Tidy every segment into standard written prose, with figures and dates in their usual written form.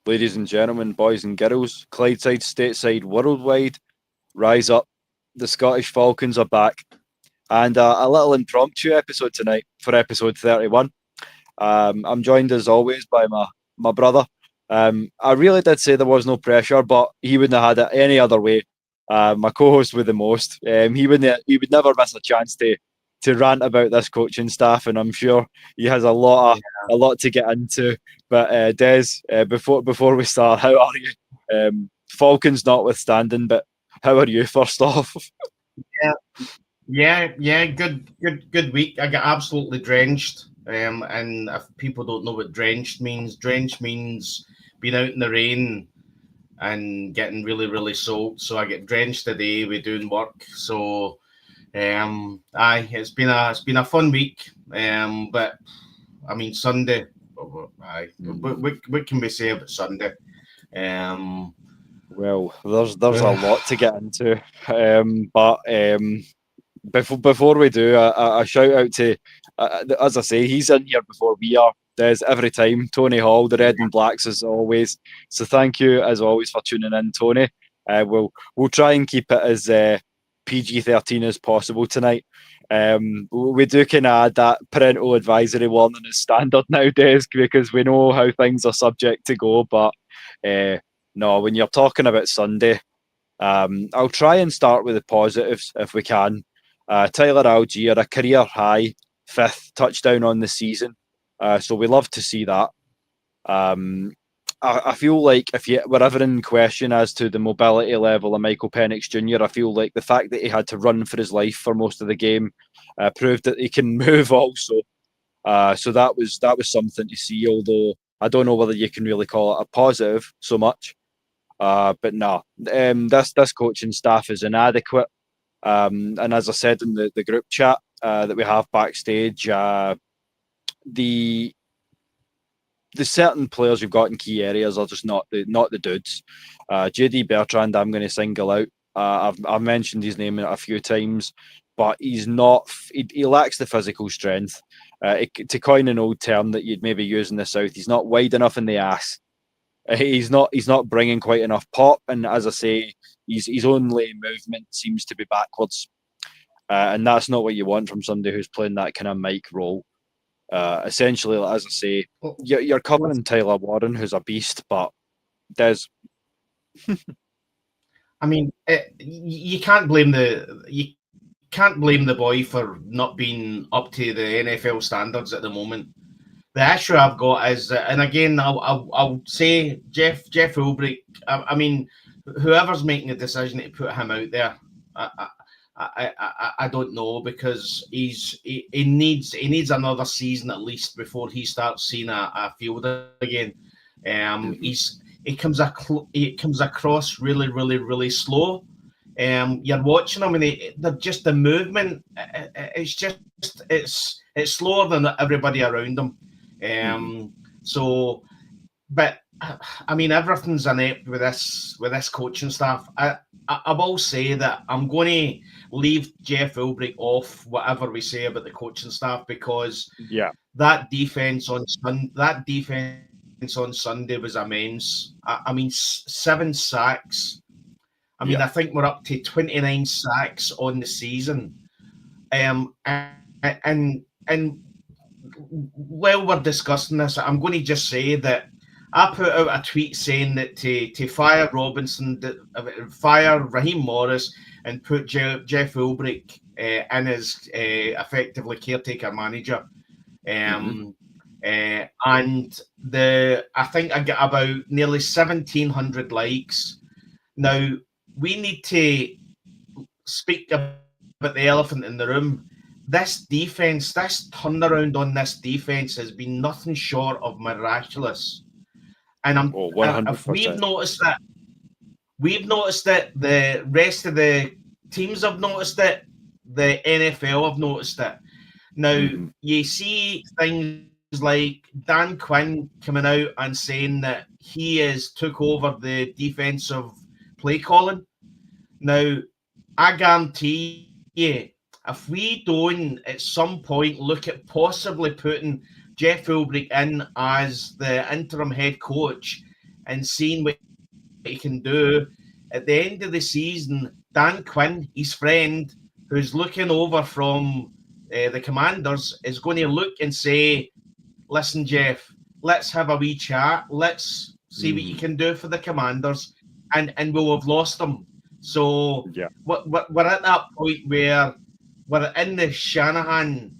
Ladies and gentlemen, boys and girls, Clydeside, stateside, worldwide, rise up. The Scottish Falcons are back. And a little impromptu episode tonight for episode 31. I'm joined as always by my brother. I really did say there was no pressure, but he wouldn't have had it any other way. My co-host with the most. He would never miss a chance to rant about this coaching staff, and I'm sure he has a lot to get into. But Des, before we start, how are you? Falcons notwithstanding, but how are you first off? Yeah, yeah. Good week. I got absolutely drenched. And if people don't know what drenched means being out in the rain and getting really, really soaked. So I get drenched today with doing work. So, it's been a fun week. But I mean Sunday. What can we say about Sunday? Um, Well, there's a lot to get into, but before we do, a shout out to, as I say, he's in here before we are. There's every time Tony Hall, the Red and Blacks as always. So thank you as always for tuning in, Tony. We'll try and keep it as PG-13 as possible tonight. We do kind of add that parental advisory warning as standard nowadays because we know how things are subject to go. But no, when you're talking about Sunday, I'll try and start with the positives if we can. Tyler Algier, a career high 5th touchdown on the season. So we love to see that. I feel like if you were ever in question as to the mobility level of Michael Penix Jr., I feel like the fact that he had to run for his life for most of the game proved that he can move also. So that was something to see, although I don't know whether you can really call it a positive so much. But no, this coaching staff is inadequate. And as I said in the group chat that we have backstage, the certain players we've got in key areas are just not the dudes. JD Bertrand, I'm going to single out. I've mentioned his name a few times, but he's not. He lacks the physical strength. To coin an old term that you'd maybe use in the south, he's not wide enough in the ass. He's not bringing quite enough pop, and as I say, his only movement seems to be backwards, and that's not what you want from somebody who's playing that kind of Mike role. Essentially, as I say, you're covering Tyler Warren, who's a beast, but there's. I mean, you can't blame the boy for not being up to the NFL standards at the moment. The issue I've got is, and again, I'll say Jeff Ulbrich. I mean, whoever's making the decision to put him out there, I don't know, because he needs another season at least before he starts seeing a field again. He comes across really, really, really slow. You're watching him, and just the movement. It's slower than everybody around him. So, but I mean, everything's inept with this coaching staff. I will say that I'm going to leave Jeff Ulbrich off whatever we say about the coaching staff, because that defense on Sunday was immense. I mean, 7 sacks. I mean, I think we're up to 29 sacks on the season. And while we're discussing this, I'm going to just say that I put out a tweet saying that to fire Robinson, fire Raheem Morris, and put Jeff Ulbrich in as effectively caretaker manager. And I think I got about nearly 1,700 likes. Now, we need to speak about the elephant in the room. This defense, this turnaround on this defense has been nothing short of miraculous. And if we've noticed that the rest of the teams have noticed it, the NFL have noticed it. Now, you see things like Dan Quinn coming out and saying that he has took over the defensive play calling. Now, I guarantee you, if we don't at some point look at possibly putting Jeff Ulbrich in as the interim head coach, and seeing what he can do. At the end of the season, Dan Quinn, his friend, who's looking over from the Commanders, is going to look and say, listen, Jeff, let's have a wee chat. Let's see what you can do for the Commanders. And we'll have lost them. So we're at that point where we're in the Shanahan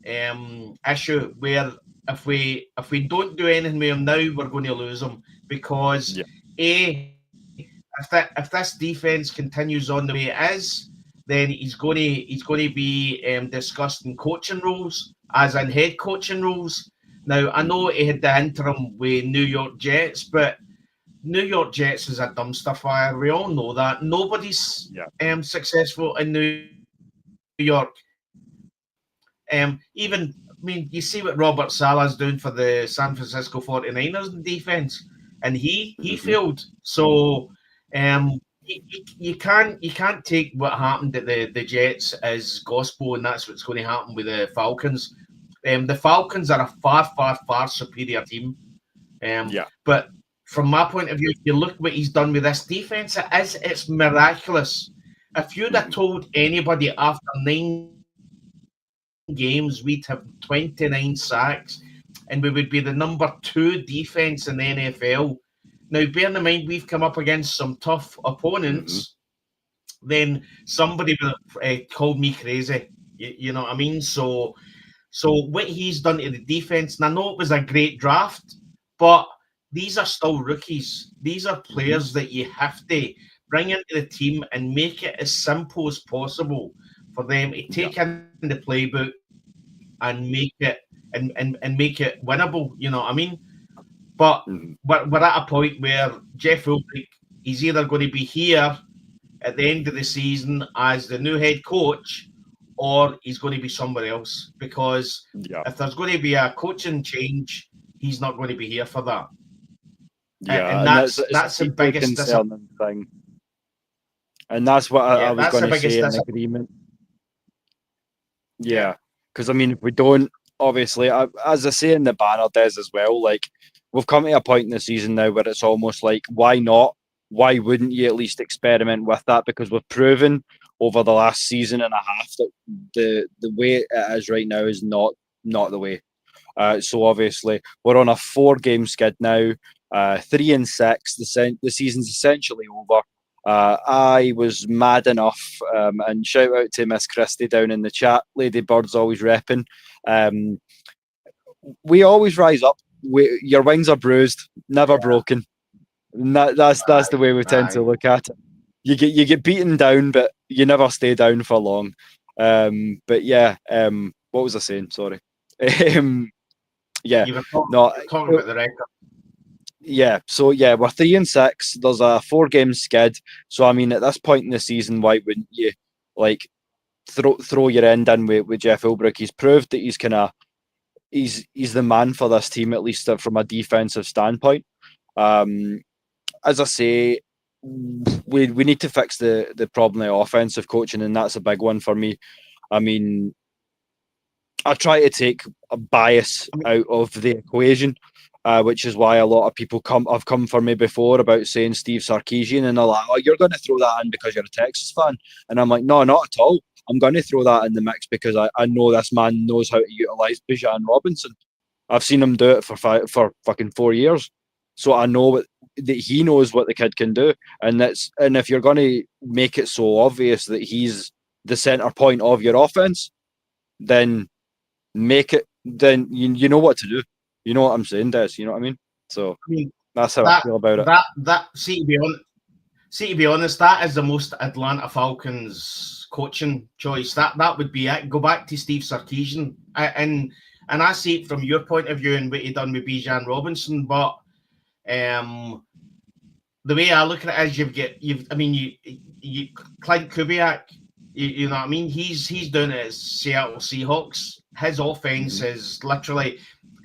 issue where if we don't do anything with him now, we're going to lose him. Because, if this defense continues on the way it is, then he's going to be discussed in coaching roles, as in head coaching roles. Now, I know he had the interim with New York Jets, but New York Jets is a dumpster fire. We all know that. Nobody's successful in New York. You see what Robert Saleh's doing for the San Francisco 49ers in defense, and he failed. So you can't take what happened at the Jets as gospel, and that's what's going to happen with the Falcons. The Falcons are a far, far, far superior team. But from my point of view, if you look what he's done with this defense, it's miraculous. If you'd have told anybody after 9 games we'd have 29 sacks and we would be the number 2 defense in the NFL. Now, bearing in mind we've come up against some tough opponents, then somebody would have called me crazy. You know what I mean? So what he's done to the defense, and I know it was a great draft, but these are still rookies. These are players that you have to bring into the team and make it as simple as possible for them to take in the playbook and make it and make it winnable. You know what I mean? But we're at a point where Jeff Ulbrich is either going to be here at the end of the season as the new head coach, or he's going to be somewhere else. Because if there's going to be a coaching change, he's not going to be here for that. And that's the biggest thing. And that's what I was going to say in agreement. Yeah, because I mean, if we don't, obviously, as I say in the banner, Des, as well, like, we've come to a point in the season now where it's almost like, why not? Why wouldn't you at least experiment with that? Because we've proven over the last season and a half that the way it is right now is not the way. So obviously, we're on a 4-game skid now, 3-6. The season's essentially over. I was mad enough, and shout out to Miss Christie down in the chat. Lady Bird's always repping. We always rise up. Your wings are bruised, never broken. And that's the way we tend to look at it. You get beaten down, but you never stay down for long. But yeah, what was I saying? Sorry. Yeah, you were talking about the record. Yeah, so yeah, we're 3-6. There's a 4-game skid. So I mean, at this point in the season, why wouldn't you like throw your end in with Jeff Ulbrich? He's proved that he's the man for this team, at least from a defensive standpoint. As I say, we need to fix the problem of offensive coaching, and that's a big one for me. I mean, I try to take a bias out of the equation, which is why a lot of people have come for me before about saying Steve Sarkisian, and they're like, "Oh, you're going to throw that in because you're a Texas fan," and I'm like, "No, not at all. I'm going to throw that in the mix because I know this man knows how to utilize Bijan Robinson. I've seen him do it for fucking 4 years, so I know that he knows what the kid can do, and if you're going to make it so obvious that he's the center point of your offense, then make it. Then you know what to do. You know what I'm saying, Des? You know what I mean? So that's how I feel about it. To be honest, that is the most Atlanta Falcons coaching choice. That would be it. Go back to Steve Sarkisian, and I see it from your point of view and what he done with Bijan Robinson. But the way I look at it is you Clint Kubiak. You know what I mean? He's doing it at Seattle Seahawks. His offense is literally.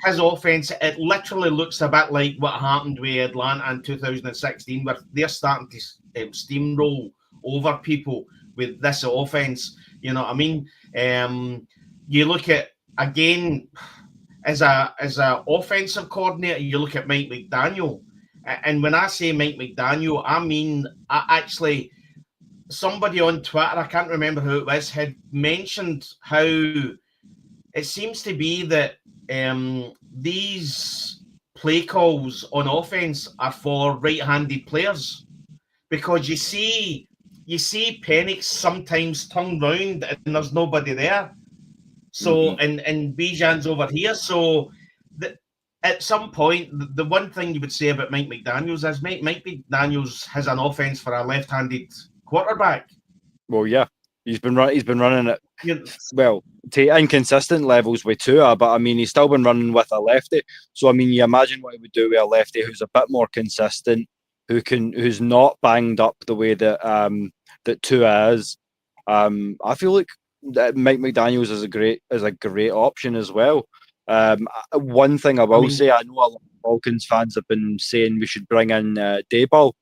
His offense, it literally looks a bit like what happened with Atlanta in 2016, where they're starting to steamroll over people with this offense. You know what I mean? You look at, again, as a offensive coordinator, you look at Mike McDaniel, And when I say Mike McDaniel, I mean, actually, somebody on Twitter, I can't remember who it was, had mentioned how it seems to be that these play calls on offense are for right-handed players, because you see Penix sometimes turn round and there's nobody there. So and Bijan's over here. So at some point, the one thing you would say about Mike McDaniels is Mike McDaniels has an offense for a left-handed quarterback. Well, yeah, he's been running it well to inconsistent levels with Tua, but I mean he's still been running with a lefty. So I mean, you imagine what he would do with a lefty who's a bit more consistent, who's not banged up the way that that Tua is. I feel like that Mike McDaniels is a great option as well. One thing I will say, I know a lot of Falcons fans have been saying we should bring in Dayball,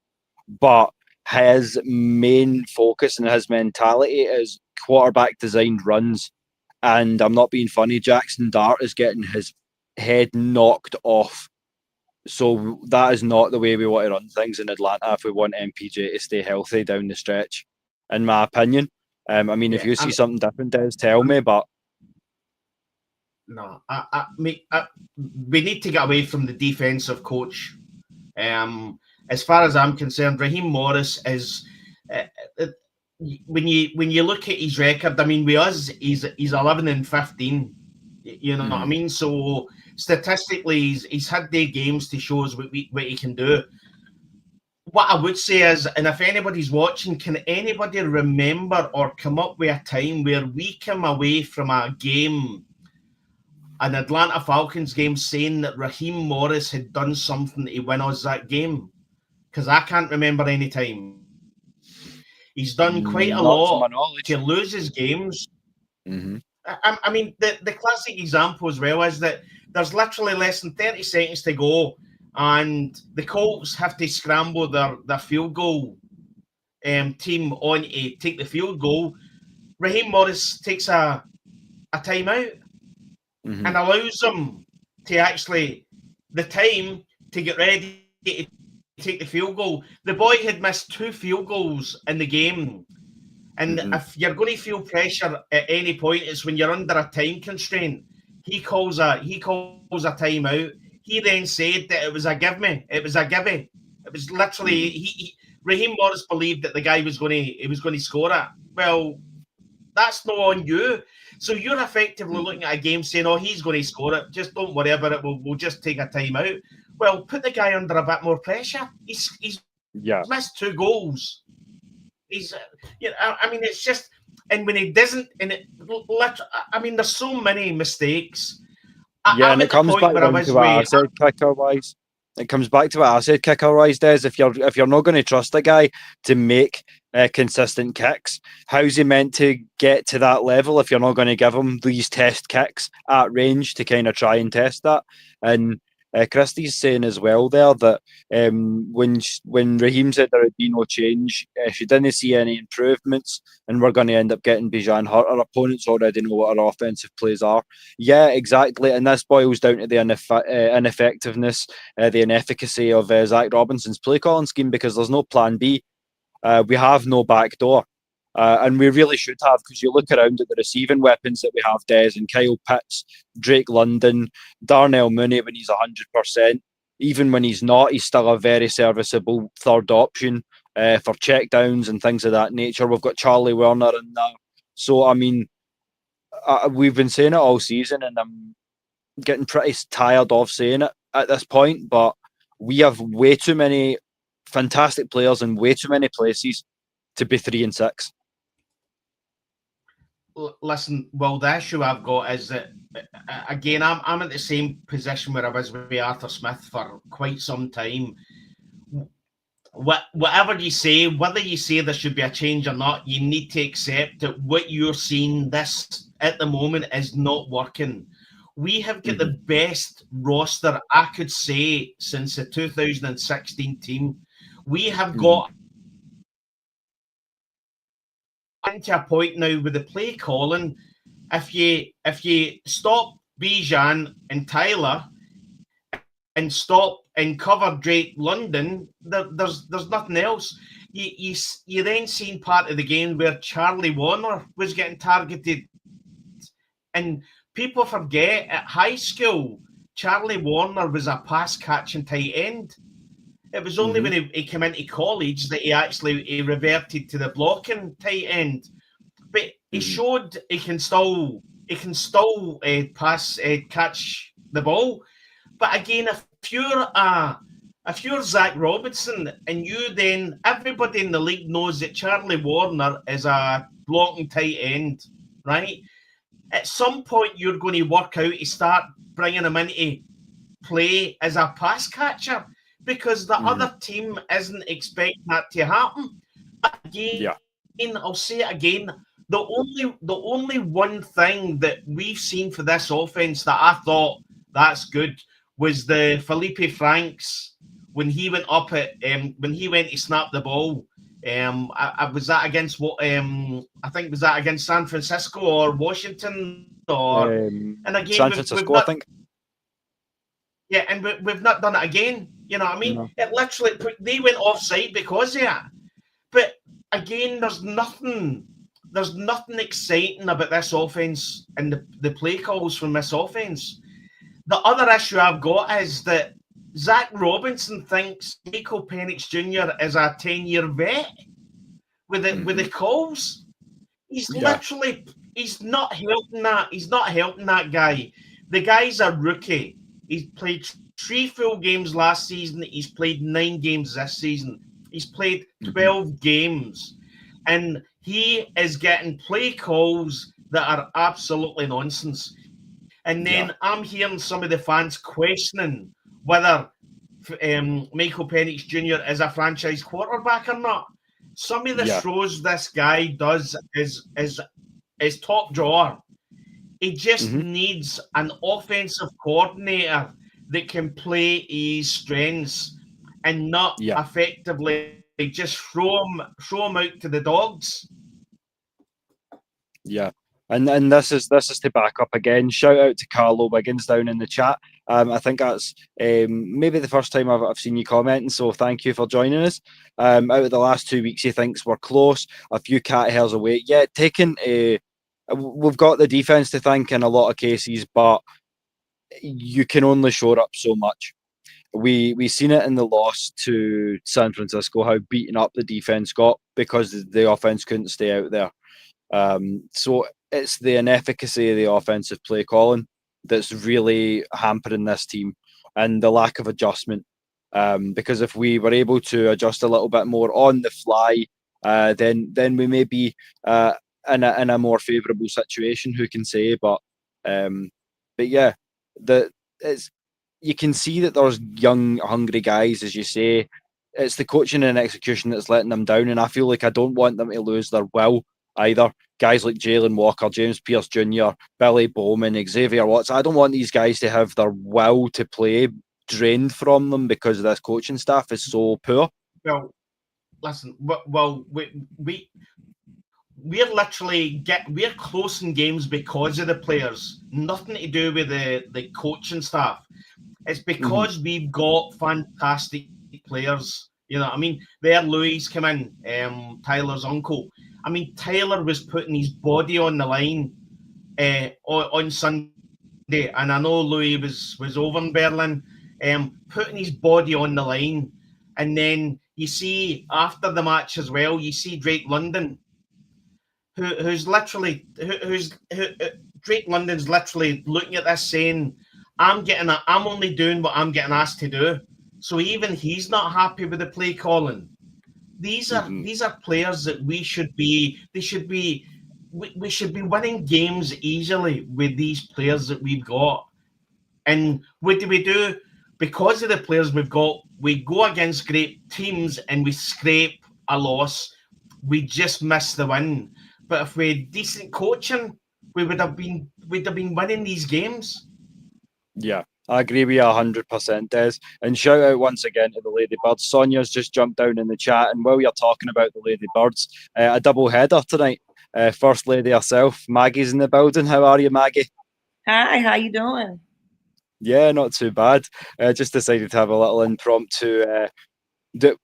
but his main focus and his mentality is quarterback designed runs. And I'm not being funny, Jackson Dart is getting his head knocked off. So that is not the way we want to run things in Atlanta if we want MPJ to stay healthy down the stretch, in my opinion. I mean, if you see something different, Des, tell me, but... No, we need to get away from the defensive coach. As far as I'm concerned, Raheem Morris is when you look at his record. I mean, with us, he's 11-15. You know what I mean? So statistically, he's had their games to show us what he can do. What I would say is, and if anybody's watching, can anybody remember or come up with a time where we came away from a game, an Atlanta Falcons game, saying that Raheem Morris had done something to win us that game? Because I can't remember any time. He's done quite a lot to lose his games. I mean, the classic example as well is that there's literally less than 30 seconds to go, and the Colts have to scramble their field goal team on to take the field goal. Raheem Morris takes a timeout and allows them to actually the time to get ready to take the field goal. The boy had missed 2 field goals in the game. And if you're going to feel pressure at any point, it's when you're under a time constraint. He calls a timeout. He then said that it was a give me. It was a gimme. It was literally Raheem Morris believed that the guy was going to score it. Well, that's not on you. So you're effectively looking at a game saying, "Oh, he's going to score it. Just don't worry about it. We'll just take a timeout." Well, put the guy under a bit more pressure. He's missed 2 goals. He's, I mean, it's just, and when he doesn't, and I mean, there's so many mistakes. And it comes back to what I said, kicker-wise. It comes back to what I said, kicker-wise, Des. If you're not going to trust a guy to make consistent kicks, how's he meant to get to that level if you're not going to give him these test kicks at range to kind of try and test that? And Christie's saying as well there that when Raheem said there had been no change, she didn't see any improvements, and we're going to end up getting Bijan hurt. Our opponents already know what our offensive plays are. Yeah, exactly, and this boils down to the ineffectiveness, the inefficacy of Zach Robinson's play calling scheme, because there's no plan B. We have no back door. And we really should have, because you look around at the receiving weapons that we have, Des, and Kyle Pitts, Drake London, Darnell Mooney when he's 100%. Even when he's not, he's still a very serviceable third option for checkdowns and things of that nature. We've got Charlie Werner in there. So, I mean, we've been saying it all season, and I'm getting pretty tired of saying it at this point, but we have way too many fantastic players in way too many places to be 3-6. Listen, well, the issue I've got is that, again, I'm at the same position where I was with Arthur Smith for quite some time. Whatever you say, whether you say there should be a change or not, you need to accept that what you're seeing this at the moment is not working. We have got the best roster, I could say, since the 2016 team. We have got to a point now with the play calling. If you stop Bijan and Tyler and stop and cover Drake London, there's nothing else. You then seen part of the game where Charlie Warner was getting targeted, and people forget at high school Charlie Warner was a pass catching tight end. It was only when he came into college that he reverted to the blocking tight end. But he showed he can still catch the ball. But again, if you're Zach Robinson and everybody in the league knows that Charlie Warner is a blocking tight end, right? At some point, you're going to work out to start bringing him into play as a pass catcher because the other team isn't expecting that to happen. But again, I'll say it again. The only one thing that we've seen for this offense that I thought that's good was the Felipe Franks when he went up when he went to snap the ball. Was that against I think was that against San Francisco or Washington or and again San Francisco, I think. Yeah, and we've not done it again. You know what I mean? No. It literally they went offside because of that. But again, there's nothing exciting about this offense and the play calls from this offense. The other issue I've got is that Zach Robinson thinks Michael Penix Jr. is a 10-year vet with the calls. He's literally he's not helping that. He's not helping that guy. The guy's a rookie. He's played 3 full games last season. He's played 9 games this season. He's played 12 games. And he is getting play calls that are absolutely nonsense. And then I'm hearing some of the fans questioning whether Michael Penix Jr. is a franchise quarterback or not. Some of the throws this guy does is top drawer. He just needs an offensive coordinator that can play his strengths and not effectively just throw him out to the dogs. Yeah. And this is to back up again. Shout out to Carlo Wiggins down in the chat. I think that's maybe the first time I've seen you commenting, so thank you for joining us. Out of the last 2 weeks, he thinks we're close, a few cat hairs away. Yeah, we've got the defense to thank in a lot of cases, but you can only shore up so much. We seen it in the loss to San Francisco, how beaten up the defense got because the offense couldn't stay out there. So it's the inefficacy of the offensive play calling that's really hampering this team and the lack of adjustment. Because if we were able to adjust a little bit more on the fly, then we may be in a more favourable situation. Who can say? But yeah, you can see that there's young, hungry guys, as you say. It's the coaching and execution that's letting them down, and I feel like I don't want them to lose their will either. Guys like Jalen Walker, James Pierce Jr., Billy Bowman, Xavier Watts. I don't want these guys to have their will to play drained from them because this coaching staff is so poor. Well, listen. Well, we're close in games because of the players. Nothing to do with the coaching staff. It's because we've got fantastic players. You know what I mean? There, Louis come in, Tyler's uncle. I mean, Tyler was putting his body on the line on Sunday, and I know Louis was over in Berlin, putting his body on the line. And then you see after the match as well, you see Drake London, who's Drake London's literally looking at this saying, I'm only doing what I'm getting asked to do. So even he's not happy with the play calling. These are players that we should be winning games easily with these players that we've got. And what do we do? Because of the players we've got, we go against great teams and we scrape a loss. We just miss the win. But if we had decent coaching, we'd have been winning these games. Yeah. I agree with you 100%, Des. And shout out once again to the Ladybirds. Sonia's just jumped down in the chat, and while you're talking about the Ladybirds, a double header tonight. First lady herself, Maggie's in the building. How are you, Maggie? Hi, how you doing? Yeah, not too bad. Just decided to have a little impromptu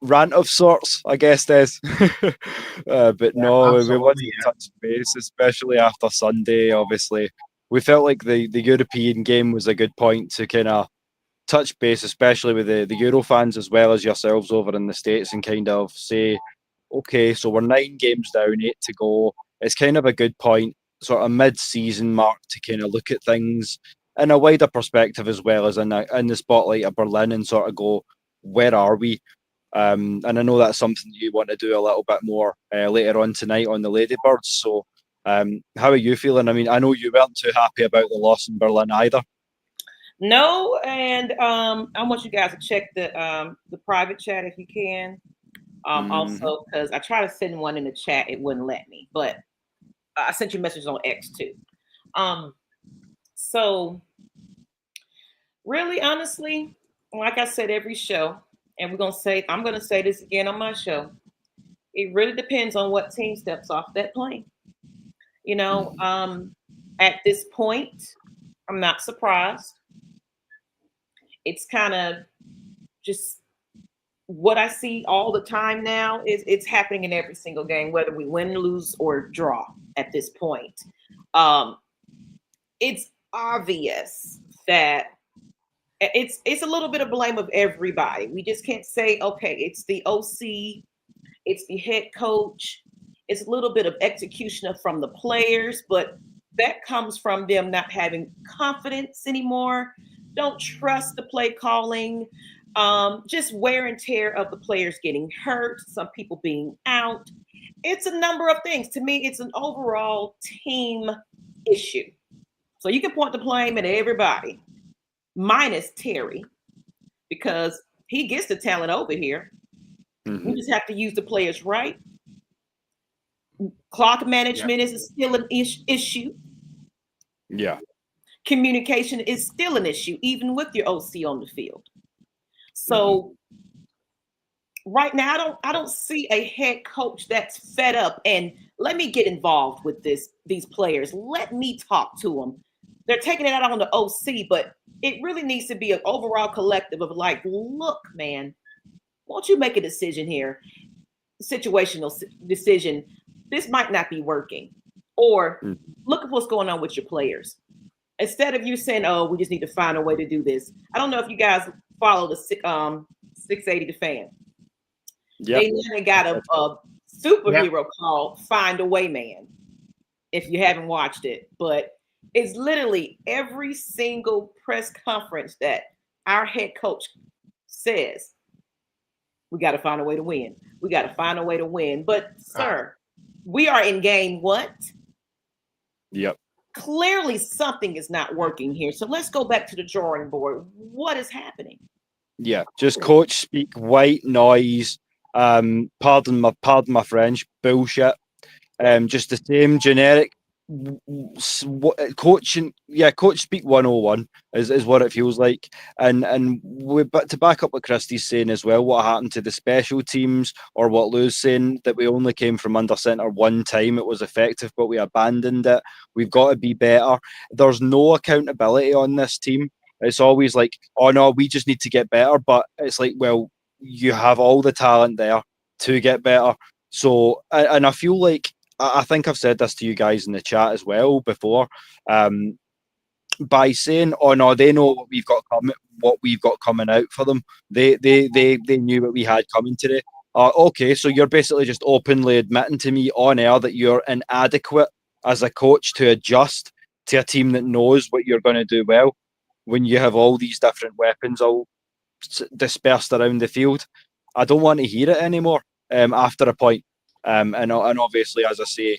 rant of sorts, I guess, Des. But Yeah, no, we wanted absolutely. to touch base, especially after Sunday. Obviously, we felt like the European game was a good point to kind of touch base, especially with the Euro fans as well as yourselves over in the States, and kind of say, okay, so we're 9 games down, 8 to go. It's kind of a good point, sort of mid-season mark, to kind of look at things in a wider perspective as well as in the spotlight of Berlin, and sort of go, where are we? And I know that's something you want to do a little bit more later on tonight on the Ladybirds. So, how are you feeling? I mean, I know you weren't too happy about the loss in Berlin either. No, and I want you guys to check the private chat if you can. Also, because I tried to send one in the chat, it wouldn't let me. But I sent you messages on X too. So really, honestly, like I said, every show, and I'm gonna say this again on my show. It really depends on what team steps off that plane. You know, at this point, I'm not surprised. It's kind of just what I see all the time now is it's happening in every single game, whether we win, lose, or draw at this point. It's obvious that it's a little bit of blame of everybody. We just can't say, okay, it's the OC, it's the head coach, it's a little bit of execution from the players, but that comes from them not having confidence anymore, don't trust the play calling, just wear and tear of the players getting hurt, some people being out. It's a number of things. To me, it's an overall team issue. So you can point the blame at everybody, minus Terry, because he gets the talent over here. We just have to use the players right. Clock management is still an issue. Yeah. Communication is still an issue, even with your OC on the field. So right now, I don't see a head coach that's fed up and let me get involved with these players. Let me talk to them. They're taking it out on the OC, but it really needs to be an overall collective of like, look, man, won't you make a decision here? Situational decision. This might not be working. Or look at what's going on with your players. Instead of you saying, oh, we just need to find a way to do this. I don't know if you guys follow the 680 The Fan. Yep. They even got a superhero called Find a Way Man, if you haven't watched it. But it's literally every single press conference that our head coach says, we got to find a way to win. We got to find a way to win. But, sir, we are in game what? Yep. Clearly something is not working here. So let's go back to the drawing board. What is happening? Yeah, just coach speak white noise. Pardon my French, bullshit. Just the same generic coaching. Yeah, coach speak 101 is what it feels like. But to back up what Christie's saying as well, what happened to the special teams, or what Lou's saying, that we only came from under centre one time. It was effective, but we abandoned it. We've got to be better. There's no accountability on this team. It's always like, oh no, we just need to get better. But it's like, well, you have all the talent there to get better. So, and I feel like, I think I've said this to you guys in the chat as well before, by saying, oh no, they know what we've got coming out for them. They knew what we had coming today. Okay, so you're basically just openly admitting to me on air that you're inadequate as a coach to adjust to a team that knows what you're going to do well, when you have all these different weapons all dispersed around the field. I don't want to hear it anymore after a point. And obviously, as I say,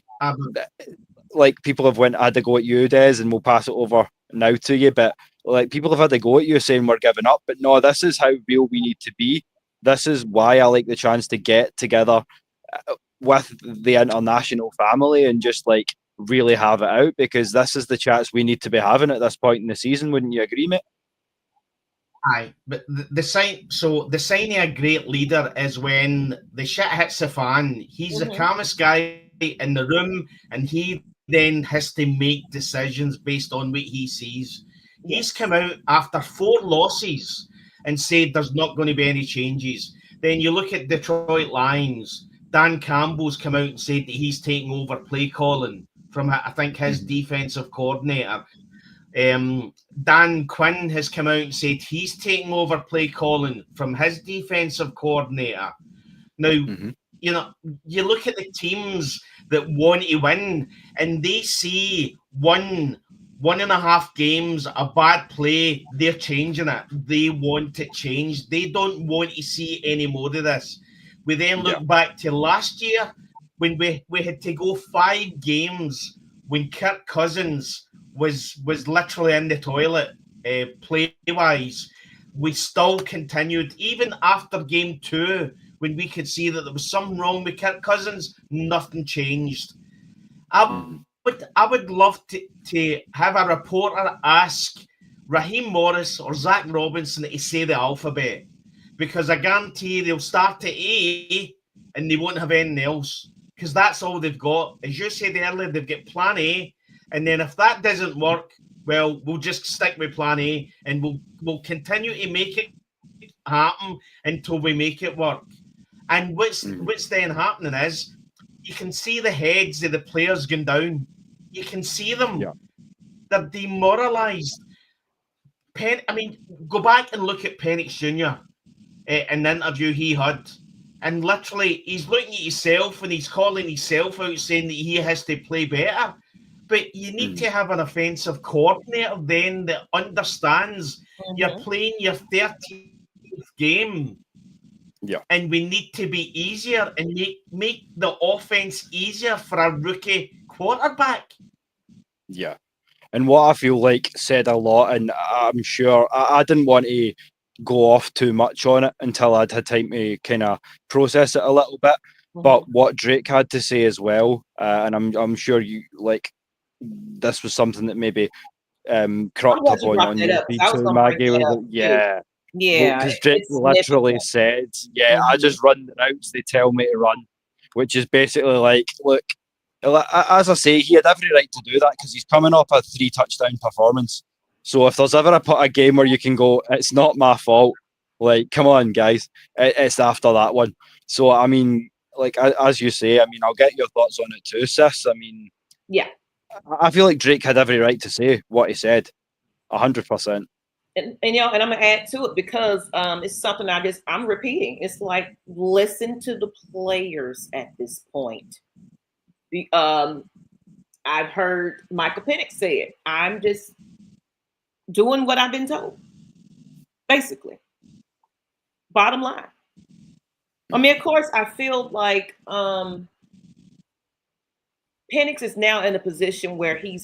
like, people have had to go at you, Des, and we'll pass it over now to you. But like, people have had to go at you saying we're giving up. But no, this is how real we need to be. This is why I like the chance to get together with the international family and just like really have it out, because this is the chats we need to be having at this point in the season. Wouldn't you agree, mate? Aye, but the sign of a great leader is when the shit hits the fan. He's the calmest guy in the room, and he then has to make decisions based on what he sees. He's come out after 4 losses and said there's not going to be any changes. Then you look at Detroit Lions. Dan Campbell's come out and said that he's taking over play calling from, I think, his defensive coordinator. Dan Quinn has come out and said he's taking over play calling from his defensive coordinator. Now, you know, you look at the teams that want to win and they see 1.5 games, a bad play, they're changing it. They want it changed. They don't want to see any more of this. We then look back to last year when we had to go 5 games when Kirk Cousins was literally in the toilet play-wise. We still continued, even after game 2, when we could see that there was something wrong with Kirk Cousins, nothing changed. I would love to have a reporter ask Raheem Morris or Zach Robinson to say the alphabet, because I guarantee they'll start at A and they won't have anything else, because that's all they've got. As you said earlier, they've got plan A, and then if that doesn't work, well, we'll just stick with plan A and we'll continue to make it happen until we make it work. And what's then happening is you can see the heads of the players going down. You can see them. Yeah. They're demoralised. Go back and look at Penix Jr. In the interview he had. And literally, he's looking at himself and he's calling himself out, saying that he has to play better. But you need to have an offensive coordinator then that understands you're playing your 13th game. Yeah. And we need to be easier and make the offense easier for a rookie quarterback. Yeah. And what I feel like said a lot, and I'm sure I didn't want to go off too much on it until I'd had time to kind of process it a little bit. But what Drake had to say as well, and I'm sure you like this was something that maybe cropped up on your feed too, Maggie. Yeah, because Drake literally said, I just run the routes they tell me to run, which is basically like, look, as I say, he had every right to do that because he's coming off a 3-touchdown performance. So if there's ever a game where you can go, it's not my fault, like, come on, guys, it's after that one. So, I mean, like, as you say, I mean, I'll get your thoughts on it too, sis. I mean, I feel like Drake had every right to say what he said, 100%. And I'm gonna add to it because it's something I'm repeating. It's like, listen to the players at this point. I've heard Michael Penix say it. I'm just doing what I've been told, basically. Bottom line. I mean, of course, I feel like Penix is now in a position where he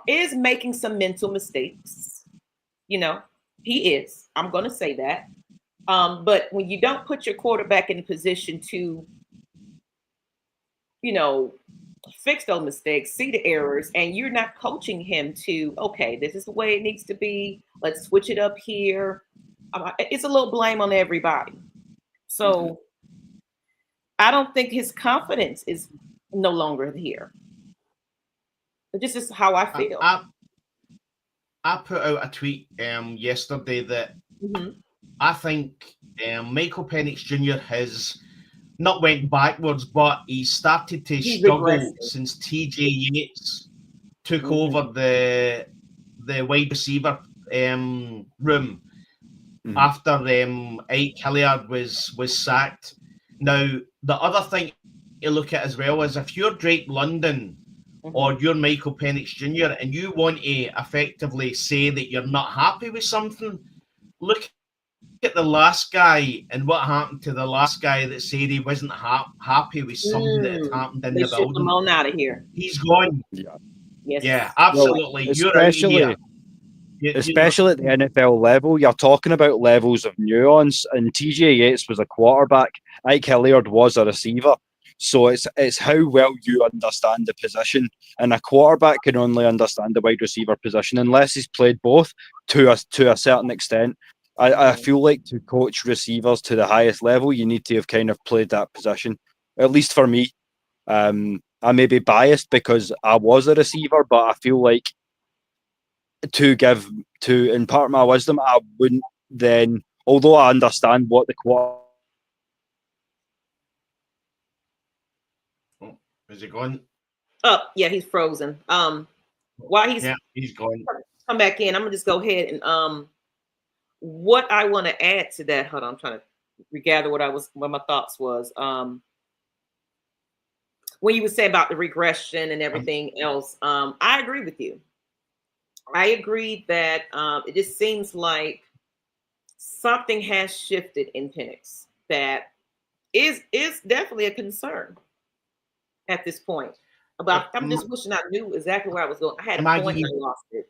is making some mental mistakes. You know, he is. I'm going to say that. But when you don't put your quarterback in a position to, you know, fix those mistakes, see the errors, and you're not coaching him to, okay, this is the way it needs to be. Let's switch it up here. It's a little blame on everybody. So I don't think his confidence is no longer here. This is how I feel. I put out a tweet yesterday that I think Michael Penix Jr. has not went backwards, but he started to struggle since TJ Yates took over the wide receiver room after Ike Hilliard was sacked. Now, the other thing to look at as well is if you're Drake London or you're Michael Penix Jr. and you want to effectively say that you're not happy with something, look at the last guy and what happened to the last guy that said he wasn't happy with something that had happened in the building. Him on out of here. He's gone. Yeah, absolutely. Well, especially at the NFL level, you're talking about levels of nuance. And TJ Yates was a quarterback. Ike Hilliard was a receiver. So it's how well you understand the position. And a quarterback can only understand the wide receiver position unless he's played both to a certain extent. I feel like to coach receivers to the highest level, you need to have kind of played that position. At least for me. I may be biased because I was a receiver, but I feel like to impart my wisdom, I wouldn't then, although I understand what the quarter. Oh, is he gone? Oh, yeah, he's frozen. While he's gone. Come back in, I'm gonna just go ahead and what I want to add to that. Hold on, I'm trying to regather what my thoughts was. When you were saying about the regression and everything else, I agree with you. I agree that it just seems like something has shifted in Penix that is definitely a concern at this point. I'm just wishing I knew exactly where I was going. I had a point and I lost it.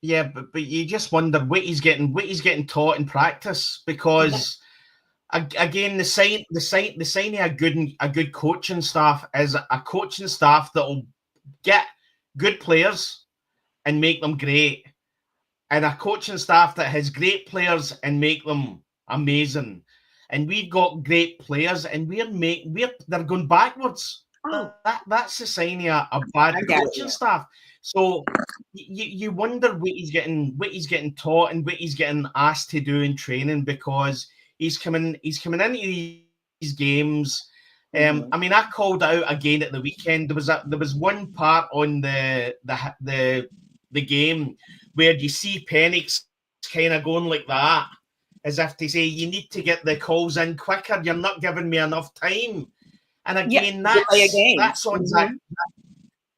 Yeah, but you just wonder what he's getting taught in practice, because again, the sign of a good coaching staff is a coaching staff that will get good players and make them great, and a coaching staff that has great players and make them amazing. And we've got great players, and they're going backwards. Oh. That's the sign of a bad coaching staff. So you wonder what he's getting taught and what he's getting asked to do in training, because he's coming into these games. I mean, I called out again at the weekend. There was one part on the game where you see Penix kind of going like that, as if to say, you need to get the calls in quicker. You're not giving me enough time. And again, that's on Zach.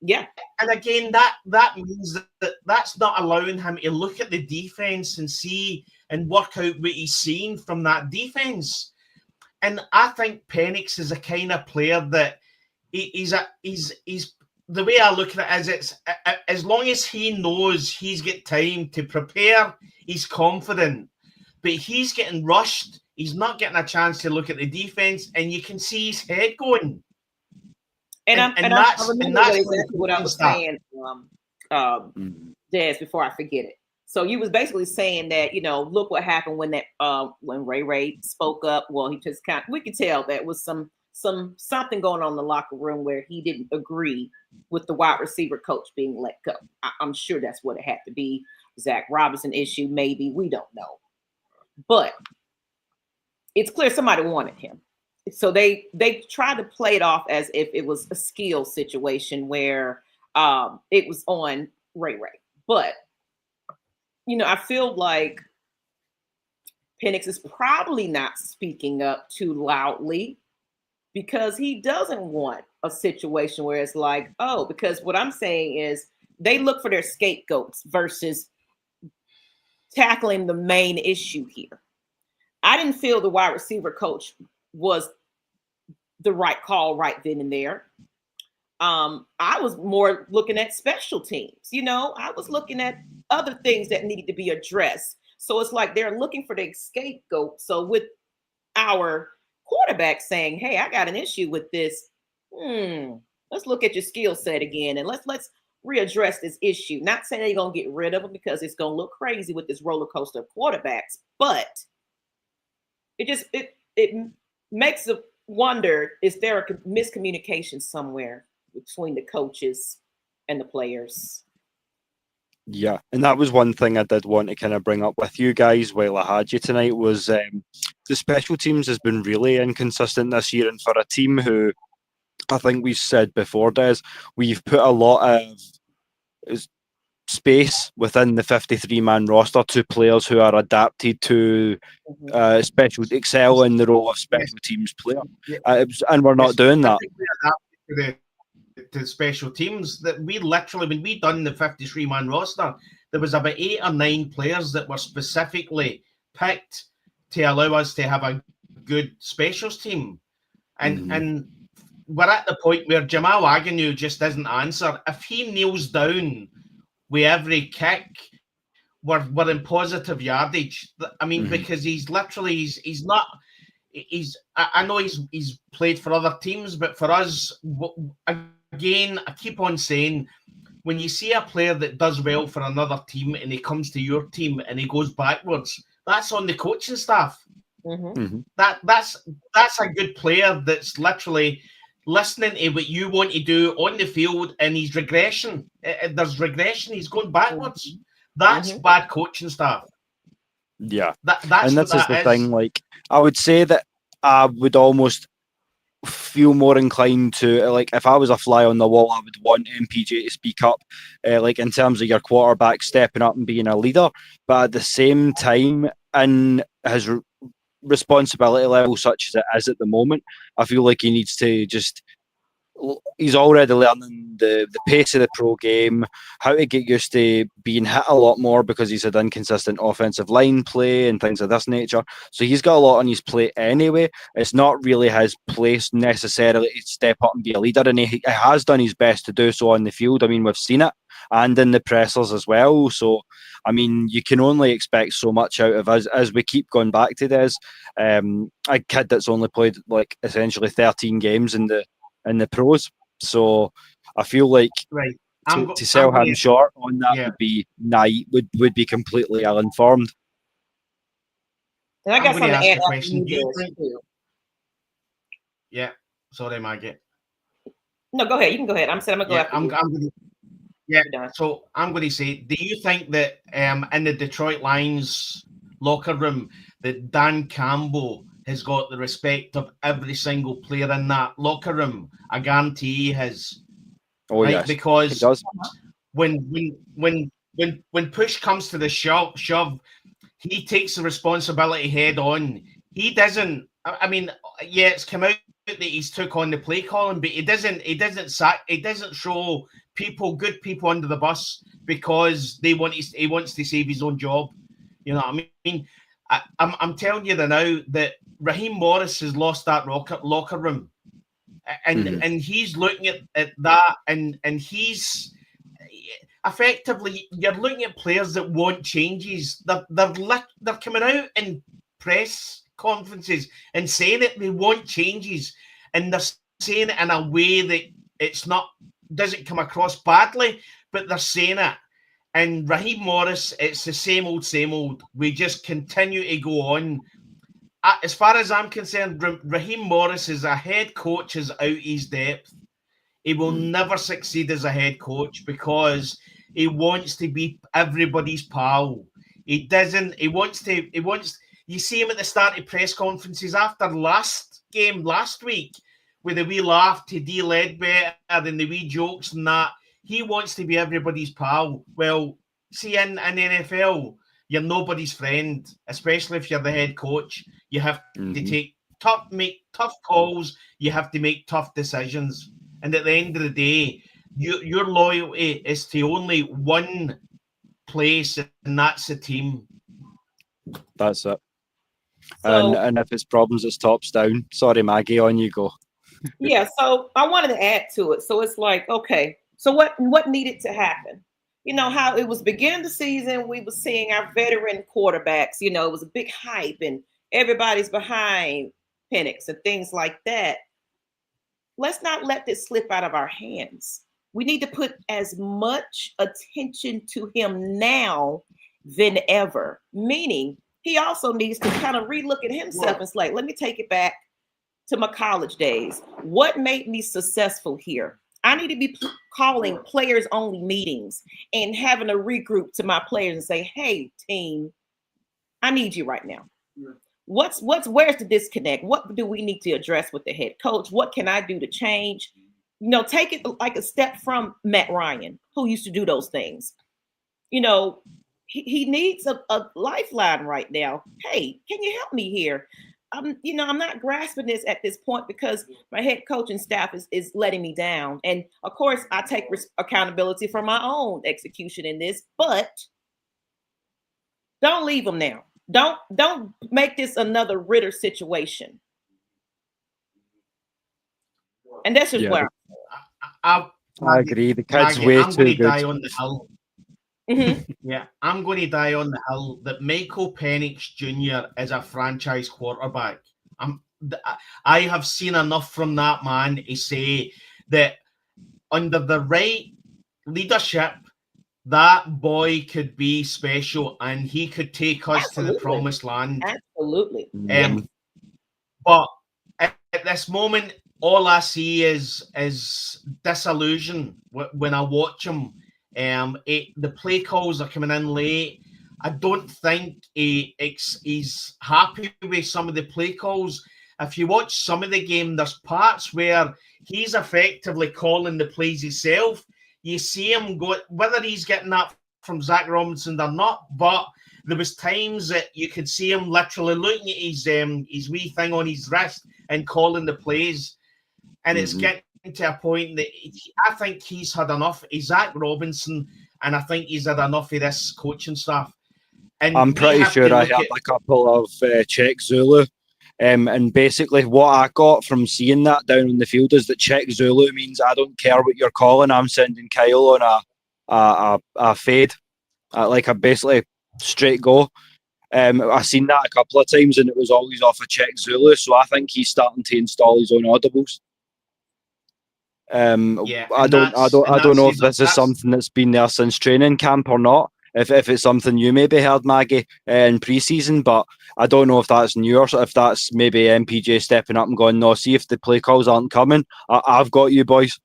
Yeah. And again, that means that that's not allowing him to look at the defense and see and work out what he's seeing from that defense. And I think Penix is a kind of player that he's the way I look at it is, it's as long as he knows he's got time to prepare, he's confident. But he's getting rushed. He's not getting a chance to look at the defense, and you can see his head going. I remember exactly what I was saying, Des, before I forget it. So you was basically saying that, look what happened when Ray spoke up. Well, he just we could tell that was something going on in the locker room where he didn't agree with the wide receiver coach being let go. I'm sure that's what it had to be. Zach Robinson issue, maybe, we don't know. But it's clear somebody wanted him. So they tried to play it off as if it was a skill situation where it was on Ray. But, I feel like Penix is probably not speaking up too loudly because he doesn't want a situation where it's like, oh, because what I'm saying is they look for their scapegoats versus tackling the main issue here. I didn't feel the wide receiver coach was the right call right then and there. I was more looking at special teams. I was looking at other things that needed to be addressed. So it's like they're looking for the scapegoat. So with our quarterback saying, hey, I got an issue with this. Let's look at your skill set again, and let's readdress this issue. Not saying they're going to get rid of him because it's going to look crazy with this roller coaster of quarterbacks, but it makes a wonder, is there a miscommunication somewhere between the coaches and the players? Yeah, and that was one thing I did want to kind of bring up with you guys while I had you tonight was the special teams has been really inconsistent this year, and for a team who I think we've said before, Des, we've put a lot of space within the 53-man roster to players who are adapted to excel in the role of special teams player, and we're not doing that. To special teams, that we literally, when we done the 53-man roster, there was about 8 or 9 players that were specifically picked to allow us to have a good specials team, and we're at the point where Jamal Agnew just doesn't answer. If he kneels down with every kick, we're in positive yardage. I mean, because he's literally he's not. I know he's played for other teams, but for us, again, I keep on saying, when you see a player that does well for another team and he comes to your team and he goes backwards, that's on the coaching staff. That's a good player that's literally listening to what you want to do on the field, and he's regression. There's regression. He's going backwards. That's bad coaching staff. Yeah, that's and what this is that the thing. Like, I would say that I would almost feel more inclined to, like, if I was a fly on the wall, I would want MPJ to speak up, like in terms of your quarterback stepping up and being a leader. But at the same time, in his responsibility level, such as it is at the moment, I feel like he needs to just. He's already learning the pace of the pro game, how to get used to being hit a lot more because he's had inconsistent offensive line play and things of this nature. So he's got a lot on his plate anyway. It's not really his place necessarily to step up and be a leader, and he has done his best to do so on the field. I mean, we've seen it, and in the pressers as well. So, I mean, you can only expect so much out of us as we keep going back to this. A kid that's only played like essentially 13 games in the pros, so I feel like to sell him short on that would be naive, would be completely ill-informed. And I got something to add. Question. Yeah, sorry, Maggie. No, go ahead. You can go ahead. I'm going to go after you. So I'm going to say, do you think that in the Detroit Lions locker room that Dan Campbell has got the respect of every single player in that locker room? I guarantee he has. Oh, yes. Because he does. when push comes to the shove, he takes the responsibility head on. He doesn't. I mean, yeah, it's come out that he's took on the play calling, but he doesn't throw good people under the bus because he wants to save his own job. You know what I mean? I'm telling you now that Raheem Morris has lost that locker room, and he's looking at that, and he's effectively, you're looking at players that want changes. They're coming out in press conferences and saying that they want changes, and they're saying it in a way that doesn't come across badly, but they're saying it. And Raheem Morris, it's the same old. We just continue to go on. As far as I'm concerned, Raheem Morris as a head coach is out his depth. He will never succeed as a head coach because he wants to be everybody's pal. He doesn't. He wants. You see him at the start of press conferences after last week, with the wee laugh to D. Ledbetter and the wee jokes and that. He wants to be everybody's pal. Well, see, in NFL, you're nobody's friend, especially if you're the head coach. You have to make tough calls. You have to make tough decisions. And at the end of the day, your loyalty is to only one place, and that's the team. That's it. So, and if it's problems, it's tops down. Sorry, Maggie, on you go. Yeah, so I wanted to add to it. So it's like, okay, so what needed to happen? You know, how it was beginning of the season, we were seeing our veteran quarterbacks, you know, it was a big hype and everybody's behind Penix and things like that. Let's not let this slip out of our hands. We need to put as much attention to him now than ever, meaning he also needs to kind of relook at himself and say, let me take it back to my college days. What made me successful here? I need to be calling players only meetings and having a regroup to my players and say, hey, team, I need you right now. Where's the disconnect? What do we need to address with the head coach? What can I do to change? You know, take it like a step from Matt Ryan, who used to do those things. You know, he needs a lifeline right now. Hey, can you help me here? I'm not grasping this at this point because my head coaching staff is letting me down. And of course, I take accountability for my own execution in this, but don't leave them now. Don't make this another Ritter situation. And that's just where I agree. The kid's way too good. Die on the hill. Yeah, I'm going to die on the hill that Michael Penix Jr. is a franchise quarterback. I have seen enough from that man to say that under the right leadership, that boy could be special and he could take us to the promised land. Absolutely. But at this moment, all I see is disillusion when I watch him. The play calls are coming in late. I don't think he's happy with some of the play calls. If you watch some of the game, there's parts where he's effectively calling the plays himself. You see him go, whether he's getting that from Zach Robinson or not, but there was times that you could see him literally looking at his wee thing on his wrist and calling the plays. And it's getting to a point that I think he's had enough. He's Zach Robinson, and I think he's had enough of this coaching staff. And I'm pretty sure I had a couple of Czech Zulu. And basically what I got from seeing that down in the field is that Czech Zulu means I don't care what you're calling. I'm sending Kyle on a fade, like a basically straight go. I've seen that a couple of times and it was always off a Czech Zulu. So I think he's starting to install his own audibles. I don't know if this is something that's been there since training camp or not. If it's something you maybe heard, Maggie, in pre-season, but I don't know if that's new or if that's maybe MPJ stepping up and going, no, see if the play calls aren't coming, I've got you boys,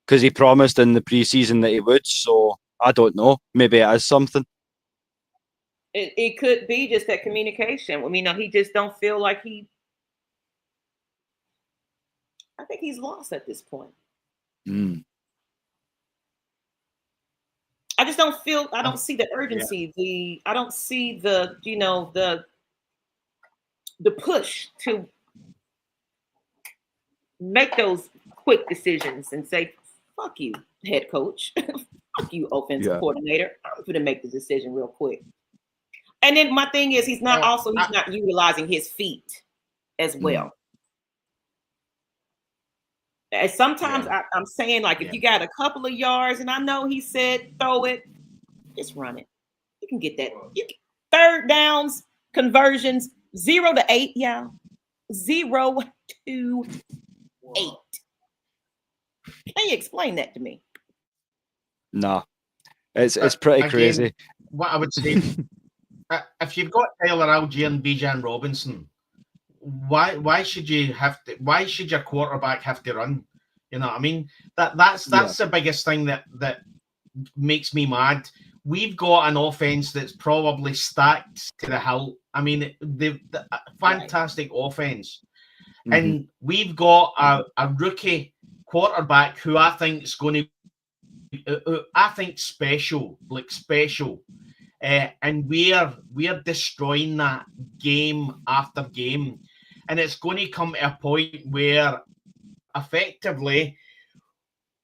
because he promised in the pre-season that he would. So I don't know. Maybe it is something. It could be just that communication. I mean, he just don't feel like I think he's lost at this point. I just don't feel. I don't see the urgency. I don't see the push to make those quick decisions and say, "Fuck you, head coach. Fuck you, offensive coordinator. I'm going to make the decision real quick." And then my thing is, he's not utilizing his feet as well. And sometimes I'm saying, like, if you got a couple of yards, and I know he said throw it, just run it. You can get that. Third downs, conversions, 0 to 8, 0 to 8. Can you explain that to me? No, it's pretty crazy. What I would say, if you've got Tyler Algier and Bijan Robinson, why should your quarterback have to run? You know what I mean? That's the biggest thing that makes me mad. We've got an offense that's probably stacked to the hilt. I mean, the fantastic offense. And we've got a rookie quarterback who I think is going to special. And we're destroying that game after game. And it's going to come to a point where effectively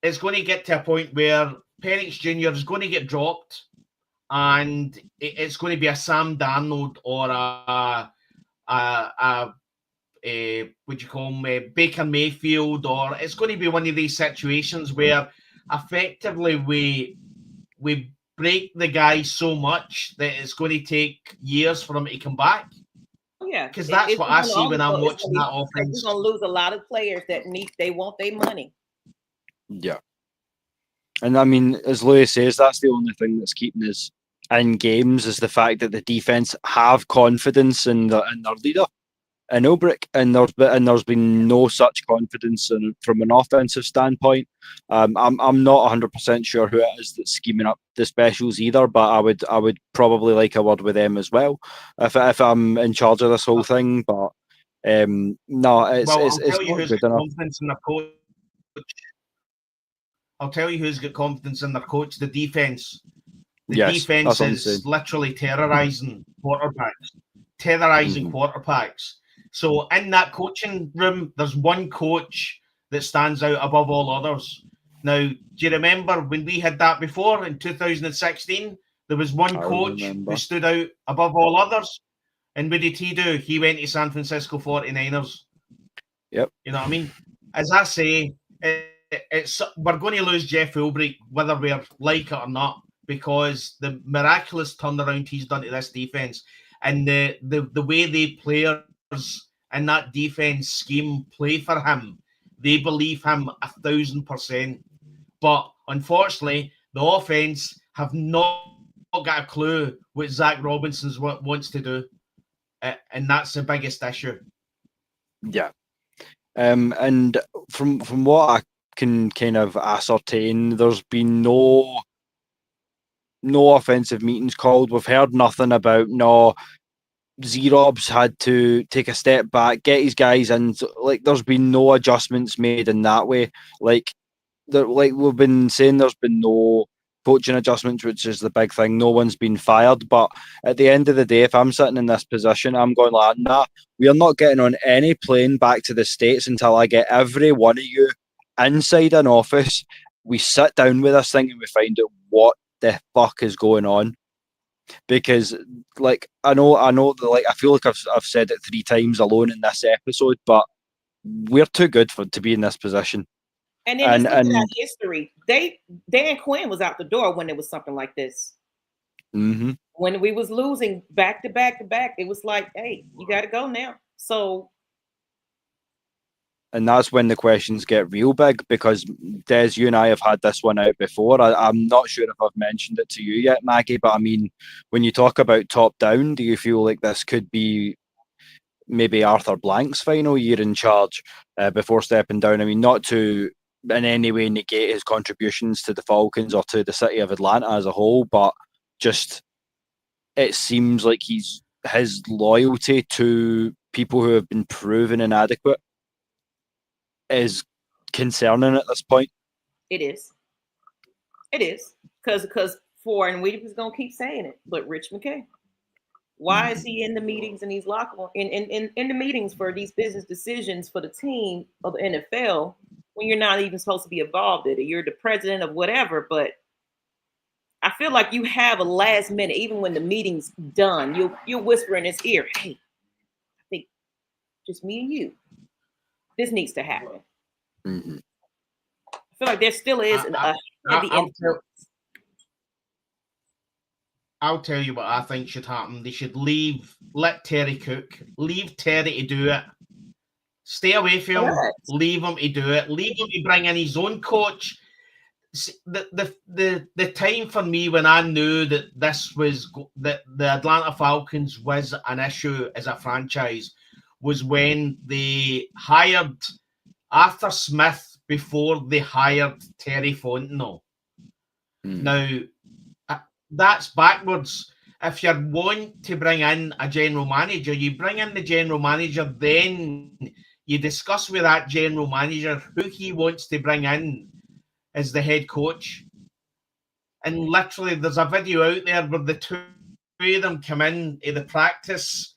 it's going to get to a point where Penix Jr. is going to get dropped, and it's going to be a Sam Darnold or Baker Mayfield, or it's going to be one of these situations where effectively we break the guy so much that it's going to take years for him to come back. Yeah, because that's what I see when I'm watching that offense. We're going to lose a lot of players that they want their money. Yeah. And I mean, as Louis says, that's the only thing that's keeping us in games is the fact that the defense have confidence in their leader, in Ulbrich, and there's been no such confidence from an offensive standpoint. I'm not 100% sure who it is that's scheming up the specials either, but I would probably like a word with them as well if I'm in charge of this whole thing. But no, it's not good enough. Confidence in their coach. I'll tell you who's got confidence in their coach. The defense. The defense is literally terrorizing quarterbacks. So in that coaching room, there's one coach that stands out above all others. Now, do you remember when we had that before in 2016? There was one coach who stood out above all others. And what did he do? He went to San Francisco 49ers. Yep. You know what I mean? As I say, we're going to lose Jeff Ulbrich, whether we like it or not, because the miraculous turnaround he's done to this defense and the way the players in that defense scheme play for him, they believe him 1,000%. But unfortunately, the offense have not got a clue what Zach Robinson wants to do, and that's the biggest issue. Yeah. And from what I can kind of ascertain, there's been no offensive meetings called. We've heard nothing about Z-Rob's had to take a step back, get his guys in. Like, there's been no adjustments made in that way. Like we've been saying, there's been no coaching adjustments, which is the big thing. No one's been fired. But at the end of the day, if I'm sitting in this position, I'm going like, nah, we are not getting on any plane back to the States until I get every one of you inside an office. We sit down with this thing and we find out what the fuck is going on. Because, like, I know that, like, I feel like I've said it 3 times alone in this episode, but we're too good to be in this position. And then just look at our history. Dan Quinn was out the door when there was something like this. Mm-hmm. When we was losing back to back to back, it was like, hey, you got to go now. So. And that's when the questions get real big, because Des, you and I have had this one out before. I'm not sure if I've mentioned it to you yet, Maggie, but I mean, when you talk about top down, do you feel like this could be maybe Arthur Blank's final year in charge before stepping down? I mean, not to in any way negate his contributions to the Falcons or to the city of Atlanta as a whole, but just it seems like his loyalty to people who have been proven inadequate is concerning at this point. It is. Because and we just gonna keep saying it, but Rich McKay, why is he in the meetings and these locker in the meetings for these business decisions for the team of the NFL when you're not even supposed to be involved in it? You're the president of whatever, but I feel like you have a last minute, even when the meeting's done, you'll whisper in his ear, hey, I think just me and you, this needs to happen. Mm-hmm. I feel like there still is a heavy influence. I'll tell you what I think should happen. They should let Terry cook, leave Terry to do it. Stay away from him, leave him to do it, leave him to bring in his own coach. The time for me when I knew that that the Atlanta Falcons was an issue as a franchise was when they hired Arthur Smith before they hired Terry Fontenot. Now, that's backwards. If you want to bring in a general manager, you bring in the general manager, then you discuss with that general manager who he wants to bring in as the head coach. And literally, there's a video out there where the two of them come in to the practice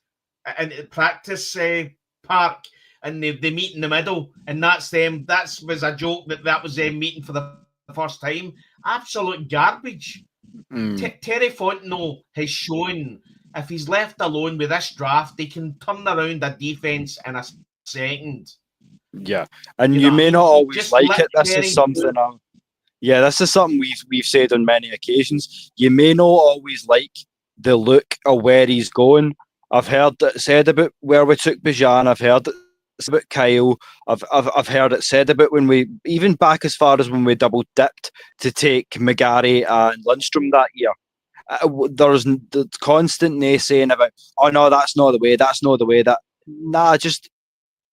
park, and they meet in the middle, and that's them. That was a joke that was them meeting for the first time. Absolute garbage. Terry Fontenot has shown if he's left alone with this draft, they can turn around a defense in a second. Yeah, and you may not always like it. This is something this is something we've said on many occasions. You may not always like the look of where he's going. I've heard it said about where we took Bijan. I've heard it about Kyle. I've heard it said about when we, even back as far as when we double dipped to take McGarry and Lundstrom that year. There's the constant naysaying about, oh no, that's not the way. That's not the way. Just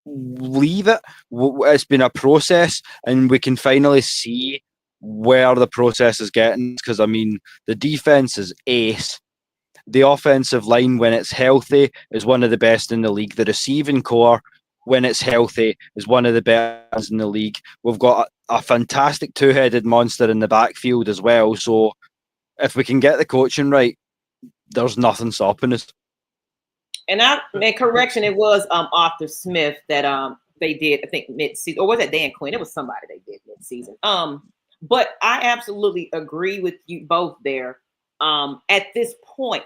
leave it. It's been a process, and we can finally see where the process is getting. Because I mean, the defense is ace. The offensive line, when it's healthy, is one of the best in the league. The receiving core, when it's healthy, is one of the best in the league. We've got a fantastic two-headed monster in the backfield as well. So if we can get the coaching right, there's nothing stopping us. And correction, it was Arthur Smith that they did, I think, mid-season. Or was it Dan Quinn? It was somebody they did mid-season. But I absolutely agree with you both there. At this point,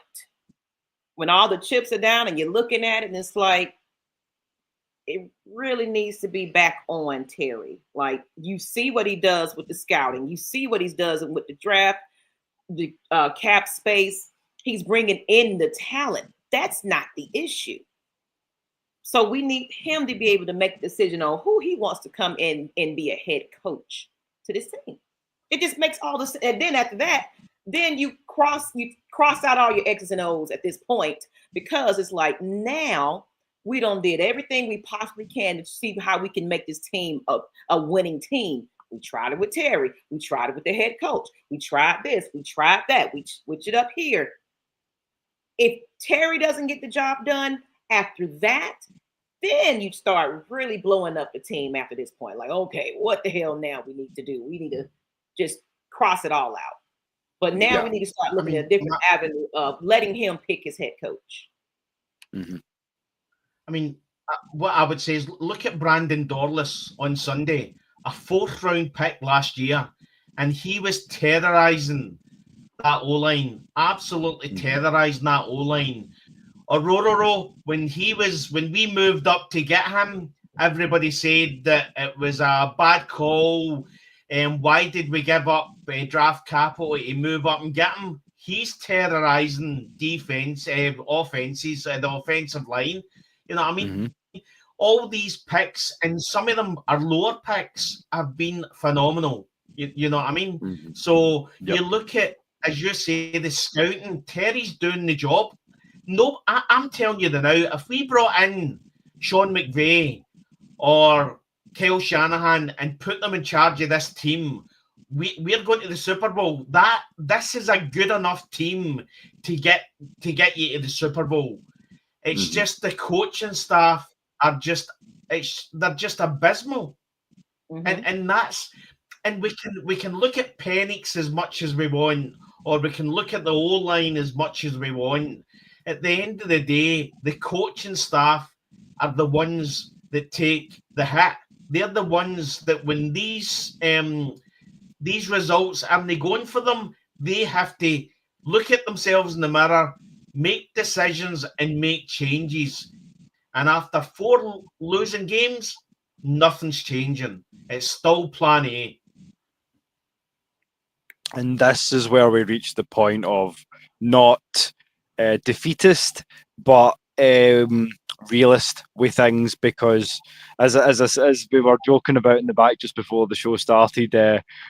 when all the chips are down and you're looking at it, and it's like, it really needs to be back on Terry. Like, you see what he does with the scouting. You see what he does with the draft, the cap space. He's bringing in the talent. That's not the issue. So we need him to be able to make a decision on who he wants to come in and be a head coach to this team. It just makes all this. And then after that, then you cross out all your X's and O's at this point, because it's like, now We done did everything we possibly can to see how we can make this team a winning team. We tried it with Terry. We tried it with the head coach. We tried this. We tried that. We switch it up here. If Terry doesn't get the job done after that, then you start really blowing up the team after this point. Like, okay, what the hell now we need to do? We need to just cross it all out. But now we need to start looking at a different avenue of letting him pick his head coach. Mm-hmm. I mean, what I would say is look at Brandon Dorlus on Sunday, a 4th-round pick last year, and he was terrorizing that O-line, absolutely terrorizing that O-line. Ororo, when we moved up to get him, everybody said that it was a bad call. And why did we give up draft capital to move up and get him? He's terrorizing offenses, the offensive line. You know what I mean? Mm-hmm. All these picks, and some of them are lower picks, have been phenomenal. You know what I mean? Mm-hmm. So you look at, as you say, the scouting. Terry's doing the job. No, I'm telling you now, if we brought in Sean McVay or Kyle Shanahan and put them in charge of this team, we're going to the Super Bowl. This is a good enough team to get you to the Super Bowl. It's just the coaching staff are they're just abysmal, and we can look at Penix as much as we want, or we can look at the O-line as much as we want. At the end of the day, the coaching staff are the ones that take the hit. They're the ones that when these results aren't going for them, they have to look at themselves in the mirror, make decisions and make changes. And after 4 losing games, nothing's changing. It's still plan A. And this is where we reach the point of not defeatist, but realist with things, because as we were joking about in the back just before the show started,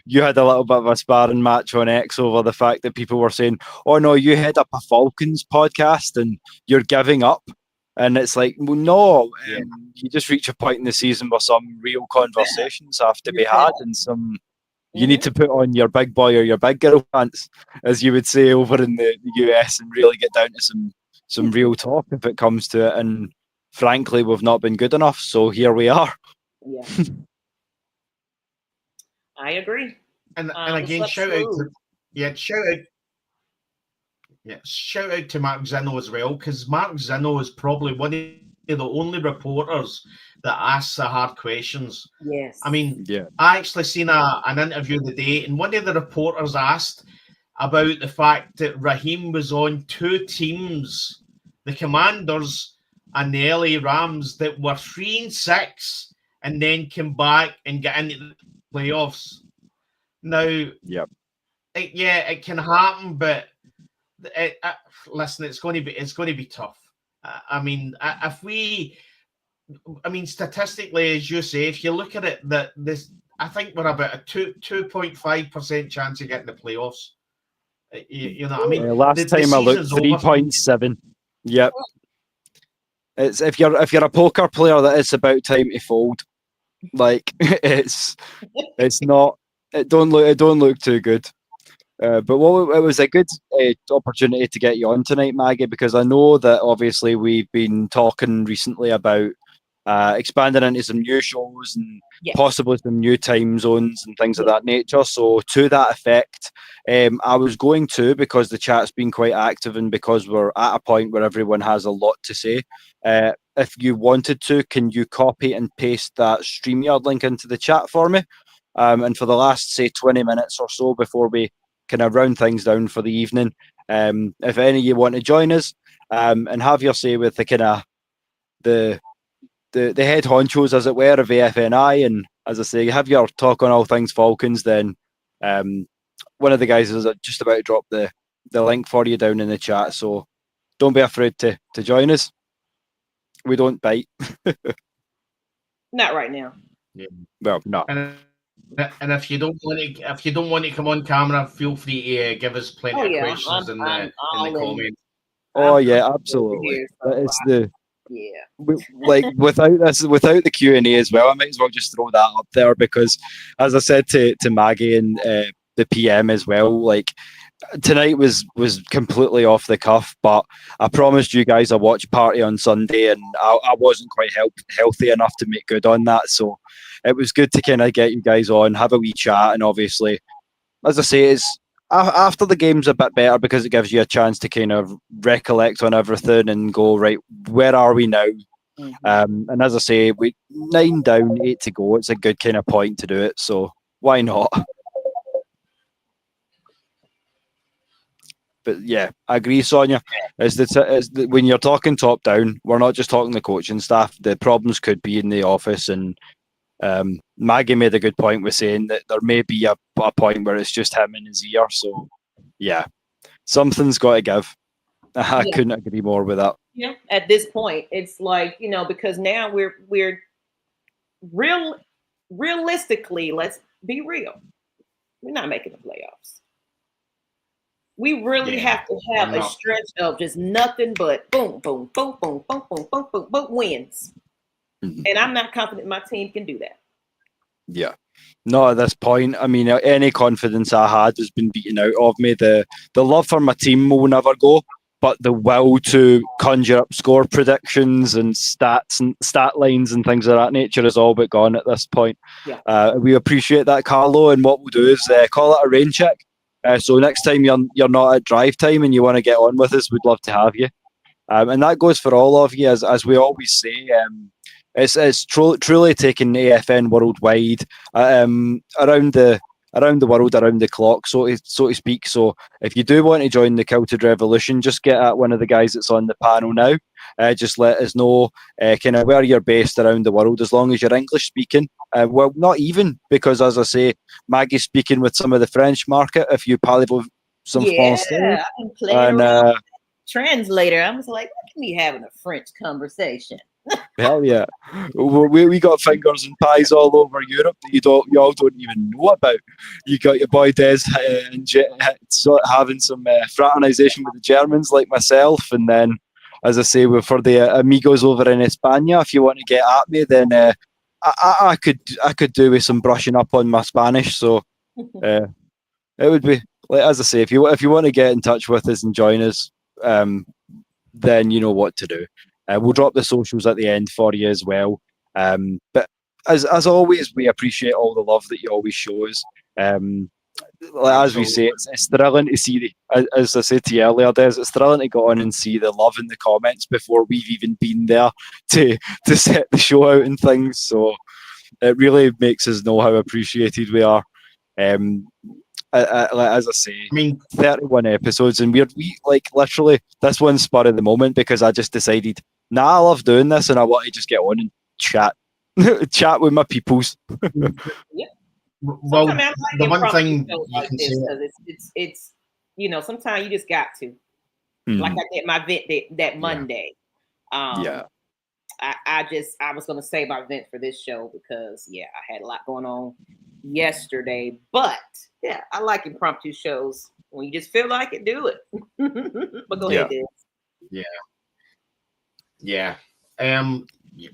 you had a little bit of a sparring match on X over the fact that people were saying, oh no, you head up a Falcons podcast and you're giving up. And it's like, well, no, you just reach a point in the season where some real conversations have to be had, and you need to put on your big boy or your big girl pants, as you would say over in the US, and really get down to some real talk if it comes to it. And frankly, we've not been good enough, so here we are. Yeah, I agree. And again, shout out to Mark Zinno as well, because Mark Zinno is probably one of the only reporters that asks the hard questions. Yes. I mean, I actually seen an interview today, and one of the reporters asked about the fact that Raheem was on 2 teams, the Commanders and the LA Rams, that were 3-6 and then came back and got into the playoffs. Now, it can happen, but listen, it's going to be tough. I mean, statistically, as you say, if you look at it, I think we're about a 2.5% chance of getting the playoffs. You know what I mean? Last time I looked, 3.7. Yep. It's if you're a poker player, that it's about time to fold. Like it's not. It don't look too good. But it was a good opportunity to get you on tonight, Maggie, because I know that obviously we've been talking recently about expanding into some new shows and possibly some new time zones and things of that nature. So to that effect, I was going to, because the chat's been quite active and because we're at a point where everyone has a lot to say, if you wanted to, can you copy and paste that StreamYard link into the chat for me? And for the last, say, 20 minutes or so before we kind of round things down for the evening, if any of you want to join us and have your say with the kind of the head honchos, as it were, of AFNI, and as I say, have your talk on all things Falcons, then one of the guys is just about to drop the link for you down in the chat, so don't be afraid to join us. We don't bite. Not right now. Yeah. Well, no. And if you don't want to come on camera, feel free to give us plenty of questions in the comments. Oh yeah, absolutely. That is like without the Q&A as well, I might as well just throw that up there because, as I said to Maggie and the PM as well, like tonight was completely off the cuff, but I promised you guys a watch party on Sunday, and I wasn't quite healthy enough to make good on that, so it was good to kind of get you guys on, have a wee chat, and obviously, as I say, it's after the game's a bit better because it gives you a chance to kind of recollect on everything and go, right, where are we now? Mm-hmm. And as I say, we 9 down, 8 to go. It's a good kind of point to do it, so why not? But yeah, I agree, Sonia. When you're talking top down, we're not just talking the coaching staff. The problems could be in the office, and Maggie made a good point with saying that there may be a point where it's just him in his ear. So yeah, something's got to give. I couldn't agree more with that. Yeah, at this point, it's like, because now we're realistically, let's be real. We're not making the playoffs. We really have to have a stretch of just nothing but boom, boom, boom, boom, boom, boom, boom, boom, boom, wins. Mm-hmm. And I'm not confident my team can do that. Yeah. Not at this point. I mean, any confidence I had has been beaten out of me. The love for my team will never go, but the will to conjure up score predictions and stats and stat lines and things of that nature is all but gone at this point. Yeah. We appreciate that, Carlo, and what we'll do is call it a rain check. So next time you're not at drive time and you want to get on with us, we'd love to have you. And that goes for all of you, as we always say. It's truly taking AFN worldwide, around the world, around the clock, so to speak. So if you do want to join the Kilted Revolution, just get at one of the guys that's on the panel now. Just let us know kind of where you're based around the world, as long as you're English speaking. Well, not even, because as I say, Maggie's speaking with some of the French market. If you parlez some français, and translator, I was like, look at me having a French conversation. Hell yeah, we got fingers and pies all over Europe that you all don't even know about. You got your boy Des having some fraternization with the Germans like myself, and then, as I say, for the amigos over in España, if you want to get at me, then I could do with some brushing up on my Spanish. So it would be, like, as I say, if you want to get in touch with us and join us, then you know what to do. We'll drop the socials at the end for you as well. But as always, we appreciate all the love that you always show us. As we say, it's thrilling to see, as I said to you earlier, Des, it's thrilling to go on and see the love in the comments before we've even been there to set the show out and things. So it really makes us know how appreciated we are. As I say, I mean, 31 episodes, and we like literally this one spur of the moment because I just decided, I love doing this, and I want to just get on and chat with my peoples. Yeah. Well, the one thing you can say, it's sometimes you just got to. Like I did my vent that Monday. I was going to save my vent for this show because I had a lot going on yesterday, but I like impromptu shows when you just feel like it, do it. But go ahead, Des.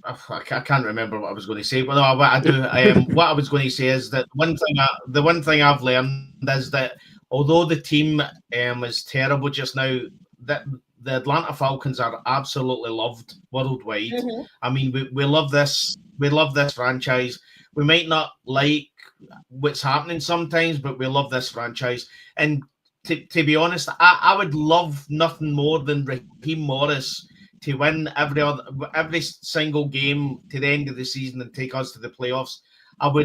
I can't remember what I was going to say, but no, what I do. What I was going to say is that the one thing I've learned is that although the team is terrible just now, that the Atlanta Falcons are absolutely loved worldwide. Mm-hmm. I mean, we love this. We love this franchise. We might not like what's happening sometimes, but we love this franchise. And to be honest, I would love nothing more than Raheem Morris to win every single game to the end of the season and take us to the playoffs. I'd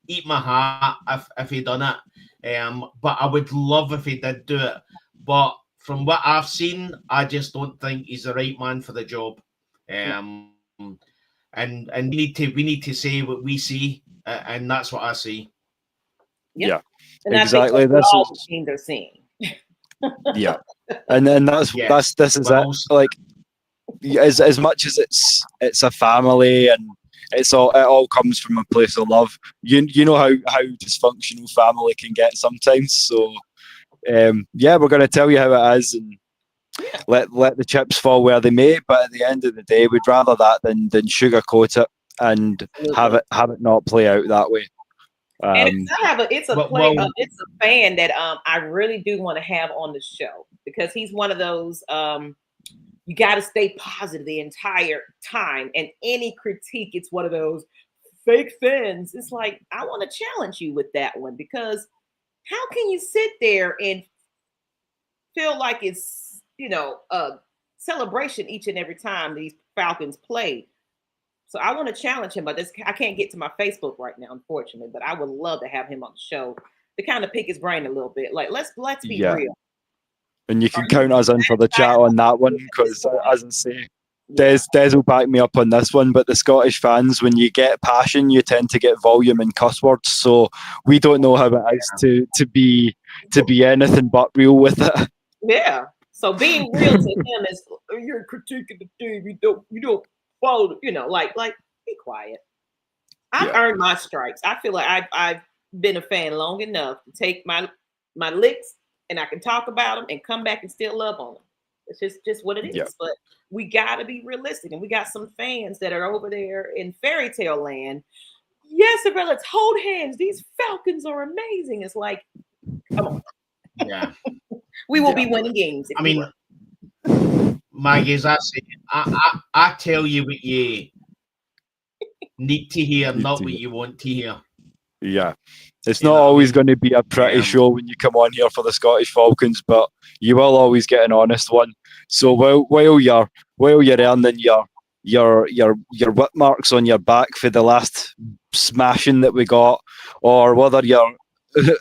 eat my hat if he'd done it. But I would love if he did do it. But from what I've seen, I just don't think he's the right man for the job. And we need to say what we see, and that's what I see. Yeah, and exactly. That's all the teams are seeing. Yeah, and then this is it. Like, as much as it's a family and it all comes from a place of love. You know how dysfunctional family can get sometimes. So we're going to tell you how it is, and let the chips fall where they may. But at the end of the day, we'd rather that than sugarcoat it and have it not play out that way. And it's a fan that I really do want to have on the show, because he's one of those you got to stay positive the entire time, and any critique, it's one of those fake fans. It's like, I want to challenge you with that one, because how can you sit there and feel like it's, a celebration each and every time these Falcons play? So I want to challenge him, but I can't get to my Facebook right now, unfortunately. But I would love to have him on the show to kind of pick his brain a little bit. Like, let's be real. And you can count us in for the chat on that one, because, as I say, Des will back me up on this one. But the Scottish fans, when you get passion, you tend to get volume and cuss words. So we don't know how it is to be anything but real with it. Yeah. So being real to him is, you're critiquing the team. You don't follow. Like be quiet. I've earned my stripes. I feel like I've been a fan long enough to take my licks, and I can talk about them and come back and still love on them. It's just what it is. Yeah. But we got to be realistic, and we got some fans that are over there in fairy tale land. Yes, let's hold hands. These Falcons are amazing. It's like, come on. Yeah. We will be winning games. I mean, Maggie, as I say, I tell you what you need to hear, not what you want to hear. Yeah. It's not always going to be a pretty show when you come on here for the Scottish Falcons, but you will always get an honest one. So while you're earning your whip marks on your back for the last smashing that we got, or whether you're,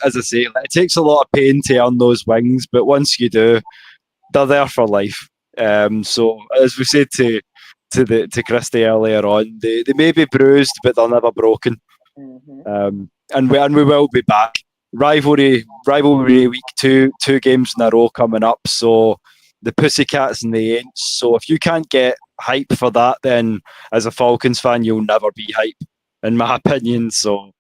as I say, it takes a lot of pain to earn those wings, but once you do, they're there for life. So as we said to Christy earlier on, they may be bruised, but they're never broken. Mm-hmm. And we will be back. Rivalry week 2 games in a row coming up. So the Pussycats and the Aints. So if you can't get hype for that, then as a Falcons fan, you'll never be hype, in my opinion. So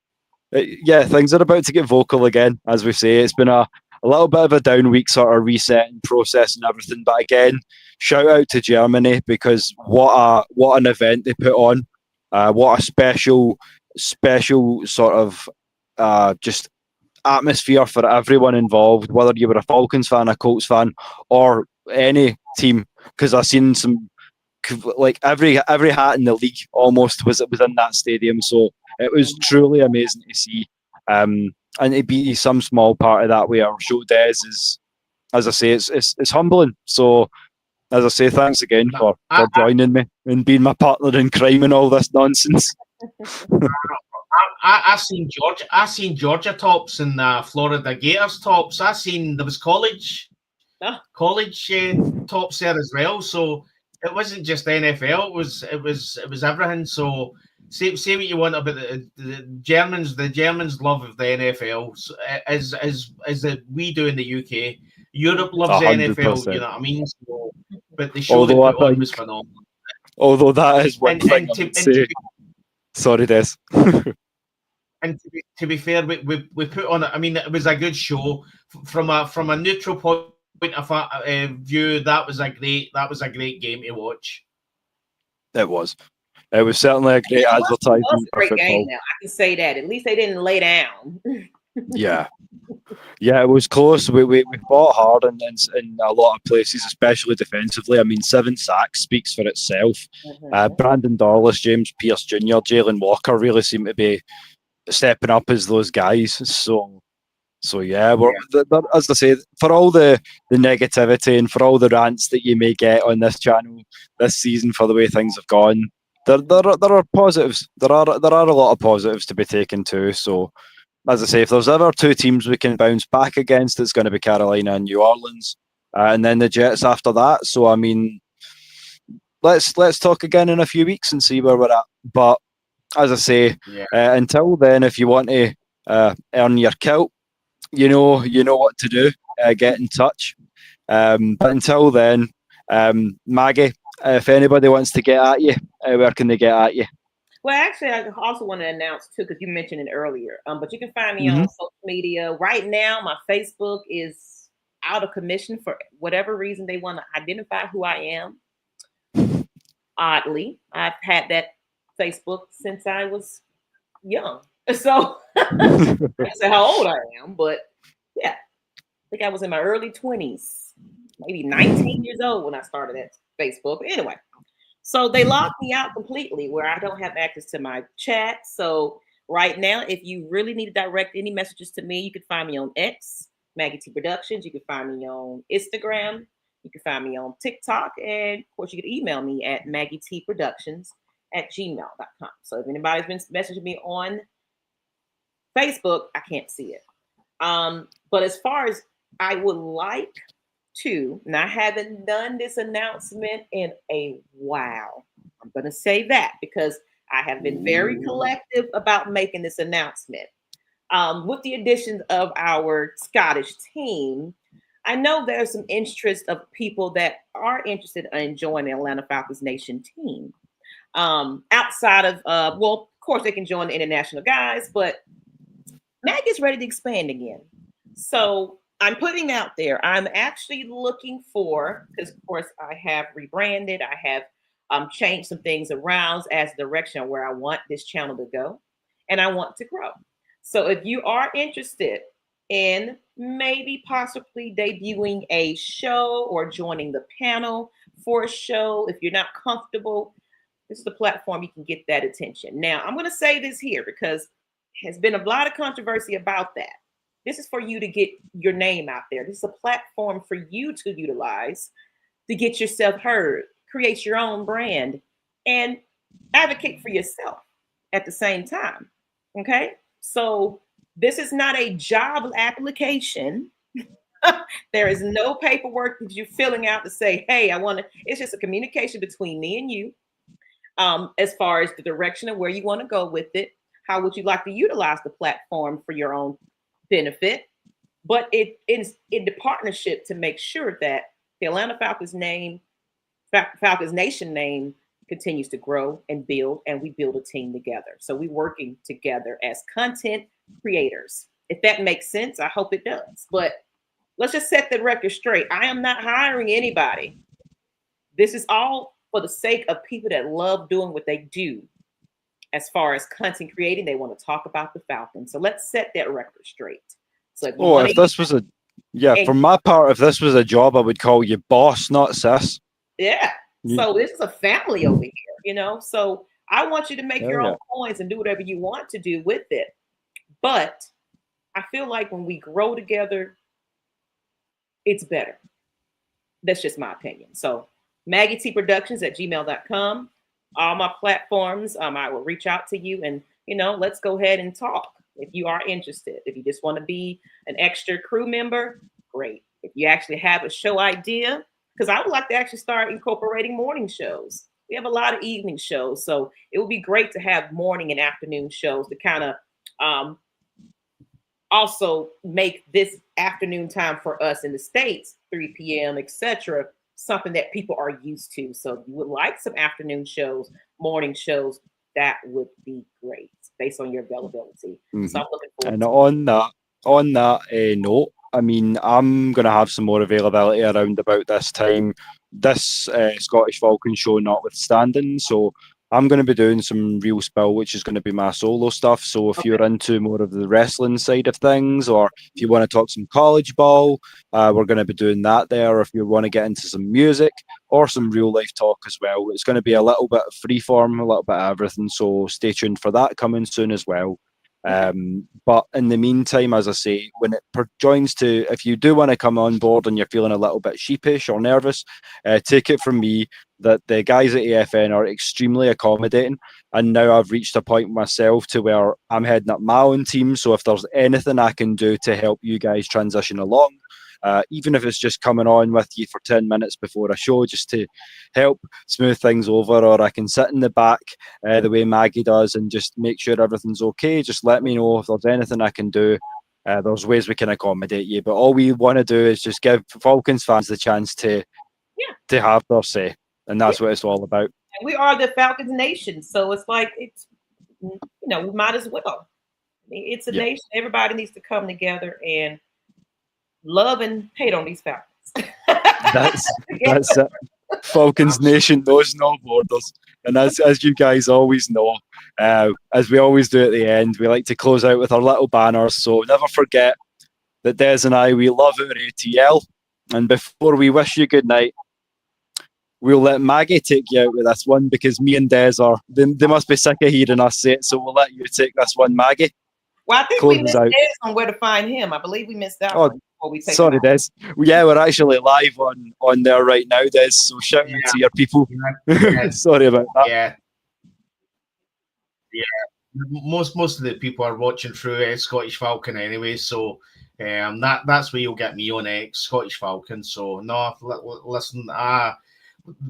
things are about to get vocal again. As we say, it's been a little bit of a down week, sort of resetting process and everything. But again, shout out to Germany, because what an event they put on. What a special sort of just atmosphere for everyone involved, whether you were a Falcons fan, a Colts fan, or any team. Because I've seen some, like every hat in the league almost was in that stadium. So it was truly amazing to see. And to be some small part of that way, our show Des is, as I say, it's humbling. So as I say, thanks again for joining me and being my partner in crime and all this nonsense. I seen Georgia tops and Florida Gators tops. There was college tops there as well. So it wasn't just NFL. It was everything. So say what you want about the Germans. The Germans love the NFL as we do in the UK. Europe loves 100%. The NFL. You know what I mean? So, but the show they put on was phenomenal. Although that is one thing I would say. Sorry, Des. And to be fair, we put on it. I mean, it was a good show from a neutral point of view. That was a great game to watch. It was certainly a great advertisement. It was a great game. Now I can say that. At least they didn't lay down. Yeah, it was close. We fought hard in a lot of places, especially defensively. I mean, 7 sacks speaks for itself. Mm-hmm. Brandon Dorlus, James Pierce Jr., Jalen Walker really seem to be stepping up as those guys. So yeah, as I say, for all the negativity and for all the rants that you may get on this channel this season for the way things have gone, there are positives. There are a lot of positives to be taken too. So as I say, if there's ever 2 teams we can bounce back against, it's going to be Carolina and New Orleans, and then the Jets after that. So I mean, let's talk again in a few weeks and see where we're at. But as I say, until then, if you want to earn your kilt, you know what to do. Get in touch. But until then, Maggie, if anybody wants to get at you, where can they get at you? Well, actually, I also want to announce too, because you mentioned it earlier. But you can find me on social media right now. My Facebook is out of commission for whatever reason they want to identify who I am. Oddly, I've had that Facebook since I was young. So I say how old I am, but yeah, I think I was in my early 20s, maybe 19 years old when I started at Facebook. But anyway, so they locked me out completely where I don't have access to my chat. So right now, if you really need to direct any messages to me, you can find me on X, Maggie T Productions. You can find me on Instagram. You can find me on TikTok. And of course, you can email me at maggietproductions@gmail.com. So if anybody's been messaging me on Facebook, I can't see it. But as far as I would like to, and I haven't done this announcement in a while. I'm going to say that because I have been very collective about making this announcement. With the addition of our Scottish team, I know there's some interest of people that are interested in joining the Atlanta Falcons Nation team. Outside of, well, of course, they can join the international guys, but Mag is ready to expand again. So I'm putting out there, I'm actually looking for, because of course I have rebranded, I have changed some things around as the direction where I want this channel to go, and I want to grow. So if you are interested in maybe possibly debuting a show or joining the panel for a show, if you're not comfortable, this is the platform you can get that attention. Now, I'm going to say this here because has been a lot of controversy about that. This is for you to get your name out there. This is a platform for you to utilize to get yourself heard, create your own brand, and advocate for yourself at the same time. Okay? So this is not a job application. There is no paperwork that you're filling out to say, hey, I want to. It's just a communication between me and you as far as the direction of where you want to go with it. How would you like to utilize the platform for your own benefit? But it is in the partnership to make sure that the Atlanta Falcons name, Falcons Nation name, continues to grow and build, and we build a team together. So we're working together as content creators. If that makes sense, I hope it does. But let's just set the record straight. I am not hiring anybody. This is all for the sake of people that love doing what they do. As far as content creating, they want to talk about the Falcons. So let's set that record straight. So if this was a, for my part, if this was a job, I would call you boss, not sis. Yeah. So this is a family over here, you know? So I want you to make your own coins and do whatever you want to do with it. But I feel like when we grow together, it's better. That's just my opinion. So MaggieTProductions@gmail.com. All my platforms, I will reach out to you and, you know, let's go ahead and talk if you are interested. If you just want to be an extra crew member, great. If you actually have a show idea, because I would like to actually start incorporating morning shows. We have a lot of evening shows, so it would be great to have morning and afternoon shows to kind of also make this afternoon time for us in the States, 3 p.m., etc., something that people are used to. So if you would like some afternoon shows, morning shows, that would be great based on your availability. Mm-hmm. So I'm looking forward and to on that note, I mean, I'm going to have some more availability around about this time, this Scottish Falcon show notwithstanding. So I'm going to be doing some real spill, which is going to be my solo stuff. So if you're into more of the wrestling side of things, or if you want to talk some college ball, we're going to be doing that there. Or if you want to get into some music or some real life talk as well, it's going to be a little bit of freeform, a little bit of everything. So stay tuned for that coming soon as well. But in the meantime, as I say, when it joins to, if you do want to come on board and you're feeling a little bit sheepish or nervous, take it from me that the guys at AFN are extremely accommodating, and now I've reached a point myself to where I'm heading up my own team. So if there's anything I can do to help you guys transition along, even if it's just coming on with you for 10 minutes before a show just to help smooth things over, or I can sit in the back the way Maggie does and just make sure everything's okay, just let me know if there's anything I can do. There's ways we can accommodate you, but all we want to do is just give Falcons fans the chance to have their say, and that's what it's all about. And we are the Falcons Nation, so it's like, it's, you know, we might as well. It's a nation. Everybody needs to come together and love and hate on these Falcons. That's it. Falcons Nation knows no borders. And as you guys always know, as we always do at the end, we like to close out with our little banners. So never forget that Des and I, we love our ATL. And before we wish you good night, we'll let Maggie take you out with this one, because me and Des they must be sick of hearing us say it. So we'll let you take this one, Maggie. Well, I think we missed Des on where to find him. I believe we missed out. Before we take sorry, Des. Yeah, we're actually live on there right now, Des. So shout out to your people. Yeah. Sorry about that. Yeah. Most of the people are watching through Scottish Falcon anyway, so that's where you'll get me on X, Scottish Falcon. So no, listen,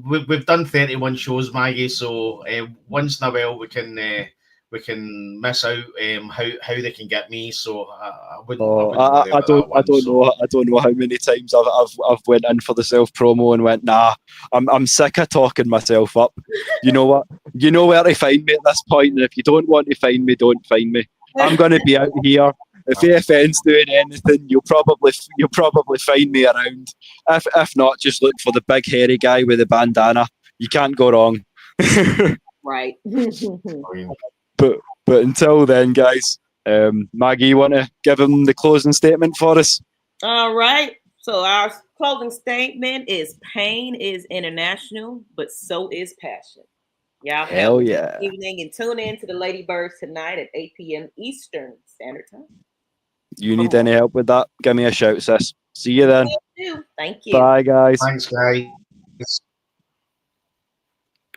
we've done 31 shows, Maggie. So once in a while we can miss out how they can get me. So I don't know how many times I've went in for the self promo and went, nah, I'm sick of talking myself up. You know what? You know where to find me at this point, and if you don't want to find me, don't find me. I'm going to be out here. If AFN's doing anything, you'll probably find me around. If not, just look for the big hairy guy with the bandana. You can't go wrong. Right. But until then, guys, Maggie, you want to give him the closing statement for us? All right. So our closing statement is: pain is international, but so is passion. Y'all have a good evening, and tune in to the Ladybirds tonight at 8 p.m. Eastern Standard Time. You need any help with that? Give me a shout, sis. See you then. Thank you. Bye, guys. Thanks, guys.